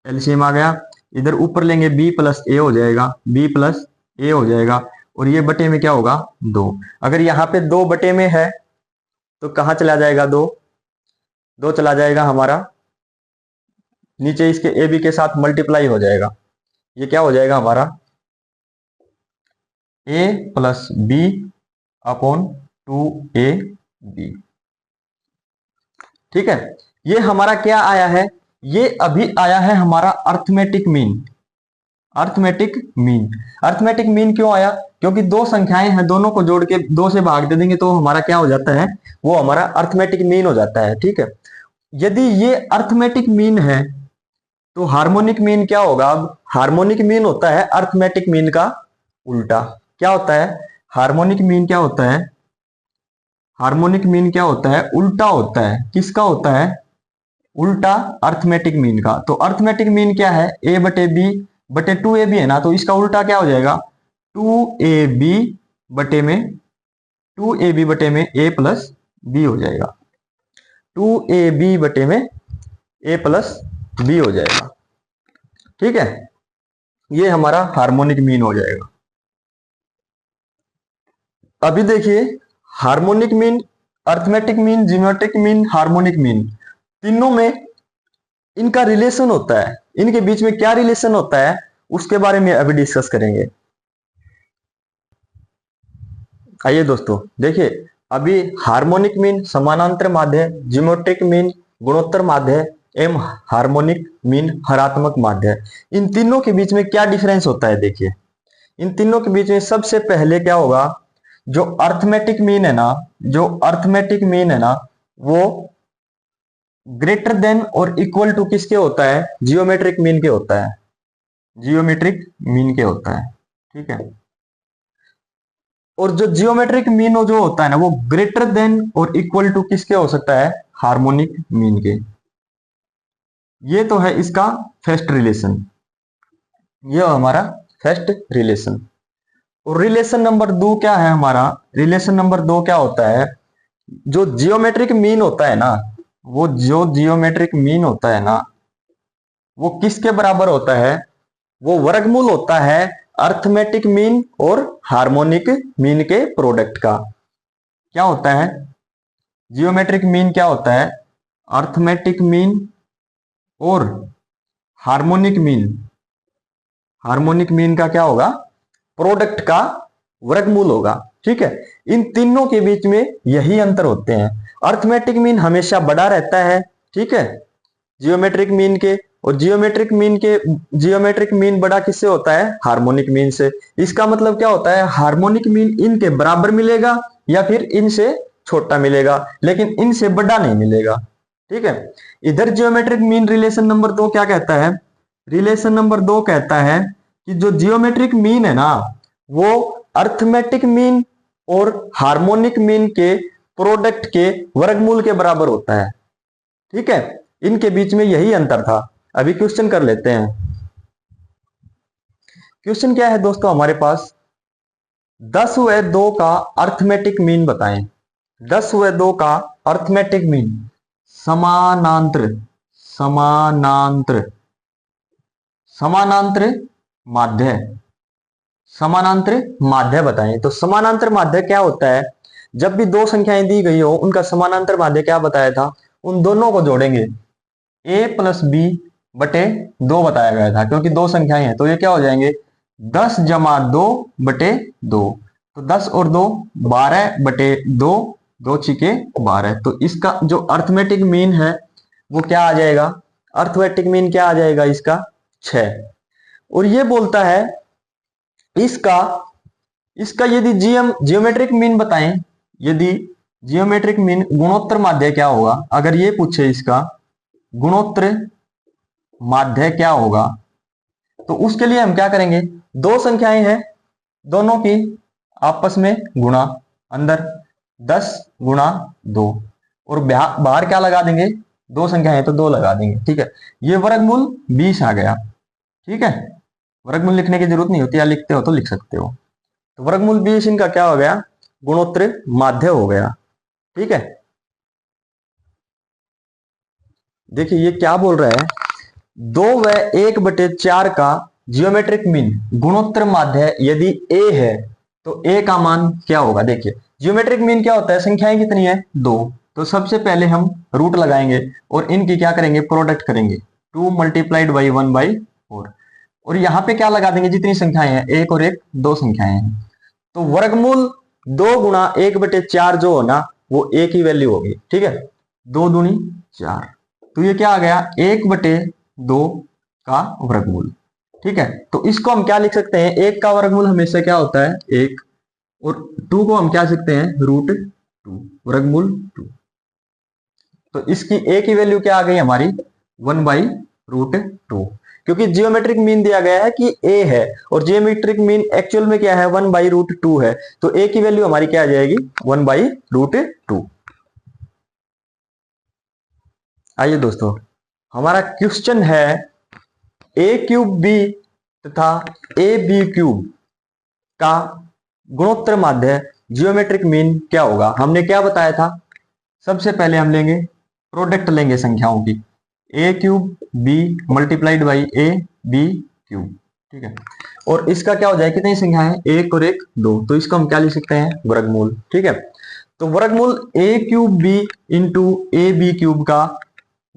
एलसीएम आ गया, इधर ऊपर लेंगे b प्लस ए हो जाएगा, b प्लस ए हो जाएगा, और ये बटे में क्या होगा 2। अगर यहाँ पे 2 बटे में है तो कहाँ चला जाएगा, 2 चला जाएगा हमारा नीचे, इसके ए बी के साथ मल्टीप्लाई हो जाएगा, ये क्या हो जाएगा हमारा a plus B upon 2ab। ठीक है, ये हमारा क्या आया है, ये अभी आया है हमारा arithmetic mean. Arithmetic mean, arithmetic mean क्यों आया, क्योंकि दो संख्याएं हैं, दोनों को जोड़ के 2 से भाग दे देंगे तो हमारा क्या हो जाता है, वो हमारा अर्थमेटिक मीन हो जाता है। ठीक है, यदि ये अर्थमेटिक मीन है तो हार्मोनिक मीन क्या होगा, अब हार्मोनिक मीन होता है अर्थमेटिक मीन का उल्टा। क्या होता है, हार्मोनिक मीन क्या होता है, हार्मोनिक मीन क्या होता है, उल्टा होता है, किसका होता है, उल्टा अर्थमेटिक मीन का। तो अर्थमेटिक मीन क्या है, a बटे बी बटे 2ab है ना, तो इसका उल्टा क्या हो जाएगा 2ab बटे में 2ab बटे में a प्लस बी हो जाएगा, 2ab बटे में a प्लस बी हो जाएगा। ठीक है, ये हमारा हार्मोनिक मीन हो जाएगा। अभी देखिए harmonic mean, arithmetic mean, geometric mean, harmonic mean, तीनों में इनका रिलेशन होता है, इनके बीच में क्या रिलेशन होता है उसके बारे में अभी डिस्कस करेंगे। आइए दोस्तों देखिए, अभी हार्मोनिक मीन समानांतर माध्य, जियोमेट्रिक मीन गुणोत्तर माध्य एवं हार्मोनिक मीन हरात्मक माध्य, इन तीनों के बीच में क्या डिफरेंस होता है। देखिए इन तीनों के बीच में सबसे पहले क्या होगा, जो अर्थमेटिक मीन है ना, जो अर्थमेटिक मीन है ना, वो ग्रेटर देन और इक्वल टू किसके होता है, जियोमेट्रिक मीन के होता है, जियोमेट्रिक मीन के होता है। ठीक है, और जो जियोमेट्रिक मीन जो होता है ना, वो ग्रेटर देन और इक्वल टू किसके हो सकता है, हार्मोनिक मीन के। ये तो है इसका फर्स्ट रिलेशन, ये हमारा फर्स्ट रिलेशन। और रिलेशन नंबर 2 क्या है हमारा, रिलेशन नंबर 2 क्या होता है, जो जियोमेट्रिक मीन होता है ना, वो जो जियोमेट्रिक मीन होता है ना, वो किसके बराबर होता है, वो वर्गमूल होता है अर्थमेटिक मीन और हार्मोनिक मीन के प्रोडक्ट का। क्या होता है जियोमेट्रिक मीन? क्या होता है अर्थमेटिक मीन और हार्मोनिक मीन। हार्मोनिक मीन का क्या होगा? प्रोडक्ट का वर्गमूल होगा। ठीक है, इन तीनों के बीच में यही अंतर होते हैं। अर्थमेटिक मीन हमेशा बड़ा रहता है, ठीक है, जियोमेट्रिक मीन के, और जियोमेट्रिक मीन बड़ा किससे होता है? हार्मोनिक मीन से। इसका मतलब क्या होता है? हार्मोनिक मीन इनके बराबर मिलेगा या फिर इनसे छोटा मिलेगा, लेकिन इनसे बड़ा नहीं मिलेगा। ठीक है, इधर जियोमेट्रिक मीन रिलेशन नंबर 2 क्या कहता है? रिलेशन नंबर 2 कहता है कि जो जियोमेट्रिक मीन है ना, वो अर्थमेटिक मीन और हार्मोनिक मीन के प्रोडक्ट के वर्गमूल के बराबर होता है। ठीक है, इनके बीच में यही अंतर था। अभी क्वेश्चन कर लेते हैं। क्वेश्चन क्या है दोस्तों हमारे पास? 10 व 2 का अर्थमेटिक मीन बताएं। 10 व 2 का अर्थमेटिक मीन समानांतर समानांतर समानांतर माध्य समानांतर माध्य बताएं। तो समानांतर माध्य क्या होता है? जब भी दो संख्याएं दी गई हो, उनका समानांतर माध्य क्या बताया था? उन दोनों को जोड़ेंगे, a प्लस बी बटे 2 बताया गया था, क्योंकि दो संख्याएं हैं। तो ये क्या हो जाएंगे? 10 जमा 2 बटे 2। तो 10 और 2 12 बटे 2, 2 छिके 12। तो इसका जो अर्थमेटिक मीन है वो क्या आ जाएगा? अर्थमेटिक मीन क्या आ जाएगा इसका? 6। और ये बोलता है इसका इसका यदि जियोमेट्रिक मीन बताएं, यदि जियोमेट्रिक मीन गुणोत्तर माध्य क्या होगा? अगर ये पूछे इसका गुणोत्तर माध्य क्या होगा, तो उसके लिए हम क्या करेंगे? दो संख्याएं हैं, दोनों की आपस में गुणा, अंदर 10 गुणा 2, और बाहर क्या लगा देंगे? दो संख्याएं हैं तो 2 लगा देंगे। ठीक है, ये वर्गमूल 20 आ गया। ठीक है, वर्गमूल लिखने की जरूरत नहीं होती, या लिखते हो तो लिख सकते हो। तो वर्गमूल 20 इनका क्या हो गया? गुणोत्तर माध्य हो गया। ठीक है, देखिए ये क्या बोल रहा है? 2 व 1/4 का जियोमेट्रिक मीन गुणोत्तर माध्य यदि a है, तो a का मान क्या होगा? देखिए जियोमेट्रिक मीन क्या होता है? संख्याएं कितनी है? 2। तो सबसे पहले हम रूट लगाएंगे और इनकी क्या करेंगे? प्रोडक्ट करेंगे। 2 मल्टीप्लाइड बाई 1/4, और यहां पे क्या लगा देंगे? जितनी संख्याएं हैं, एक और एक, दो संख्याएं हैं। तो वर्गमूल 2 गुणा 1/4 जो हो ना, वो एक ही वैल्यू होगी। ठीक है, 2 दूनी 4। तो ये क्या आ गया? 1/2 का वर्गमूल। ठीक है, तो इसको हम क्या लिख सकते हैं? 1 का वर्गमूल हमेशा क्या होता है? 1, और 2 को हम क्या लिख सकते हैं? √2, वर्गमूल 2। तो इसकी a की वैल्यू क्या आ गई हमारी? 1/√2, क्योंकि जियोमेट्रिक मीन दिया गया है कि a है, और जियोमेट्रिक मीन एक्चुअल में क्या है? 1/√2 है। तो a की वैल्यू हमारी क्या आ जाएगी? 1/√2। आइए दोस्तों, हमारा क्वेश्चन है a³ तथा ab³ का गुणोत्तर माध्य जियोमेट्रिक मीन क्या होगा? हमने क्या बताया था? सबसे पहले हम लेंगे प्रोडक्ट, लेंगे संख्याओं की, a³ b multiplied by ab³। ठीक है, और इसका क्या हो जाए? कितनी संख्याएं हैं? एक और एक, 2। तो इसको हम क्या लिख सकते हैं? वर्गमूल। ठीक है, तो वर्गमूल a³ b इंटू ab³ का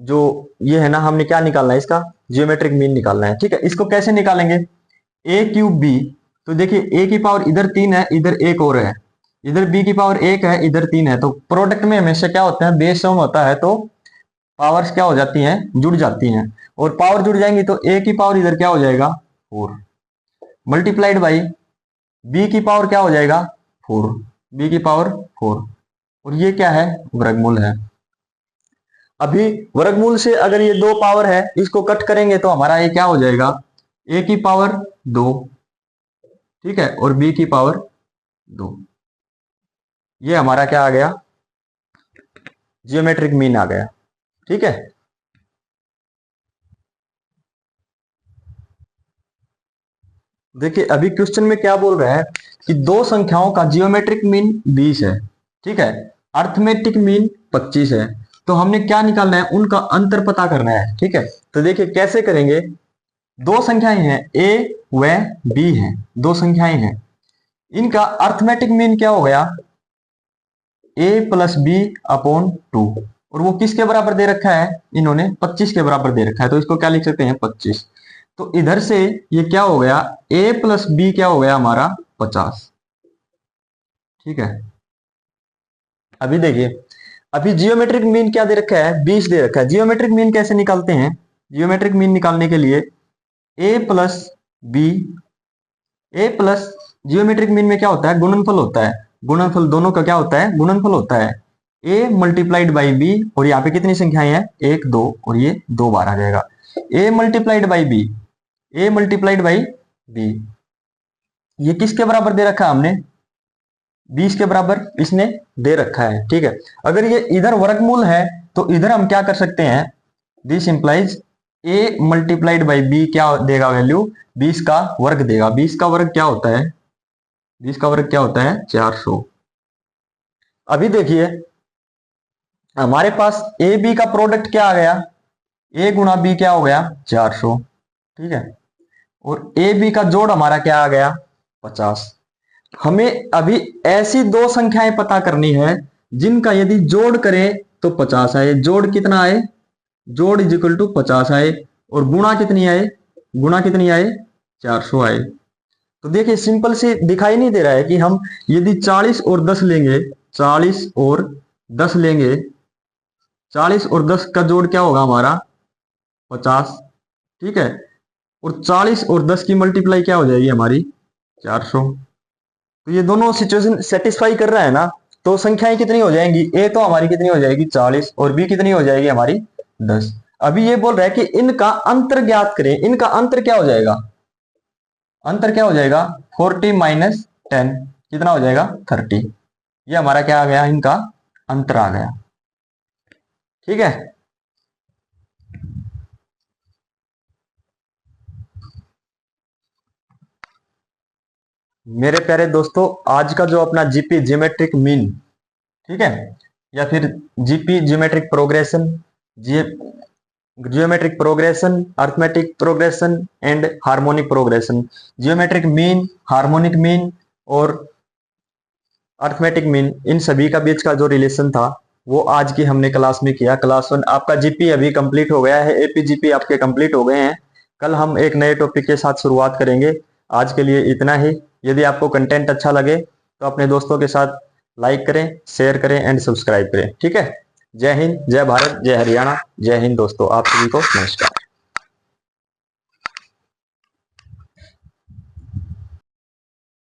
जो ये है ना, हमने क्या निकालना है? इसका जियोमेट्रिक मीन निकालना है। ठीक है, इसको कैसे निकालेंगे? a³ b, तो देखिए a की पावर इधर 3 है, इधर एक और है, इधर b की पावर 1 है, इधर 3 है। तो प्रोडक्ट में हमेशा क्या होता है? बेस सम होता है, तो पावर्स क्या हो जाती हैं? जुड़ जाती हैं, और पावर जुड़ जाएंगी तो a की पावर इधर क्या हो जाएगा? 4 मल्टीप्लाइड बाई b की पावर क्या हो जाएगा? 4, b की पावर 4, और ये क्या है? वर्गमूल है। अभी वर्गमूल से अगर ये 2 पावर है, इसको कट करेंगे तो हमारा ये क्या हो जाएगा? a की पावर 2, ठीक है, और b की पावर 2। ये हमारा क्या आ गया? जियोमेट्रिक मीन आ गया। ठीक है, देखिए अभी क्वेश्चन में क्या बोल रहा है कि दो संख्याओं का जियोमेट्रिक मीन 20 है, ठीक है, अर्थमेटिक मीन 25 है। तो हमने क्या निकालना है? उनका अंतर पता करना है। ठीक है, तो देखिए कैसे करेंगे? दो संख्याएं हैं ए व बी हैं, दो संख्याएं हैं, इनका अर्थमेटिक मीन क्या हो गया, ए प्लस बी अपॉन 2, और वो किसके बराबर दे रखा है, इन्होंने 25 के बराबर दे रखा है, तो इसको क्या लिख सकते हैं 25। तो इधर से ये क्या हो गया, ए प्लस बी क्या हो गया हमारा 50। ठीक है, अभी देखिए, अभी जियोमेट्रिक मीन क्या दे रखा है, 20 दे रखा है। जियोमेट्रिक मीन कैसे निकालते हैं, जियोमेट्रिक मीन निकालने के लिए ए प्लस बी, ए प्लस, जियोमेट्रिक मीन में क्या होता है, गुणनफल होता है, गुणनफल दोनों का क्या होता है, गुणनफल होता है, ए मल्टीप्लाइड बाई बी, और यहाँ पे कितनी संख्याएं हैं, 1 2, और ये 2 बार आ जाएगा, A multiplied by B, A multiplied by B, ये किसके बराबर दे रखा है हमने, 20 के बराबर इसने दे रखा है। ठीक है, अगर ये इधर वर्गमूल है तो इधर हम क्या कर सकते हैं, this implies A multiplied by B क्या देगा वैल्यू, 20 का वर्ग देगा। 20 का वर्ग क्या होता है, 20 का वर्ग क्या होता है 400। अभी देखिए हमारे पास ए बी का प्रोडक्ट क्या आ गया, ए गुणा बी क्या हो गया 400। ठीक है, और ए बी का जोड़ हमारा क्या आ गया 50। हमें अभी ऐसी दो संख्याएं पता करनी है जिनका यदि जोड़ करें तो 50 आए, जोड़ कितना आए, जोड़ इज इक्वल टू 50 आए, और गुणा कितनी आए, गुणा कितनी आए 400 आए। तो देखिए सिंपल से दिखाई नहीं दे रहा है कि हम यदि 40 और 10 लेंगे, 40 और 10 लेंगे, 40 और 10 का जोड़ क्या होगा हमारा 50। ठीक है, और 40 और 10 की मल्टीप्लाई क्या हो जाएगी हमारी 400। तो ये दोनों सिचुएशन सेटिस्फाई कर रहा है ना, तो संख्याएं कितनी हो जाएंगी, ए तो हमारी कितनी हो जाएगी 40, और बी कितनी हो जाएगी हमारी 10। अभी ये बोल रहा है कि इनका अंतर ज्ञात करें, इनका अंतर क्या हो जाएगा, अंतर क्या हो जाएगा 40 माइनस 10 कितना हो जाएगा 30। ये हमारा क्या आ गया, इनका अंतर आ गया। ठीक है, मेरे प्यारे दोस्तों, आज का जो अपना जीपी ज्योमेट्रिक मीन, ठीक है, या फिर GP geometric progression, geometric progression, arithmetic progression and harmonic progression, geometric mean, harmonic mean और अर्थमेटिक मीन, इन सभी का बीच का जो रिलेशन था वो आज की हमने क्लास में किया। क्लास 1 आपका जीपी अभी कंप्लीट हो गया है, एपी जीपी आपके कंप्लीट हो गए हैं। कल हम एक नए टॉपिक के साथ शुरुआत करेंगे। आज के लिए इतना ही। यदि आपको कंटेंट अच्छा लगे तो अपने दोस्तों के साथ लाइक करें, शेयर करें एंड सब्सक्राइब करें। ठीक है, जय हिंद, जय भारत, जय हरियाणा, जय हिंद दोस्तों, आप सभी को नमस्कार।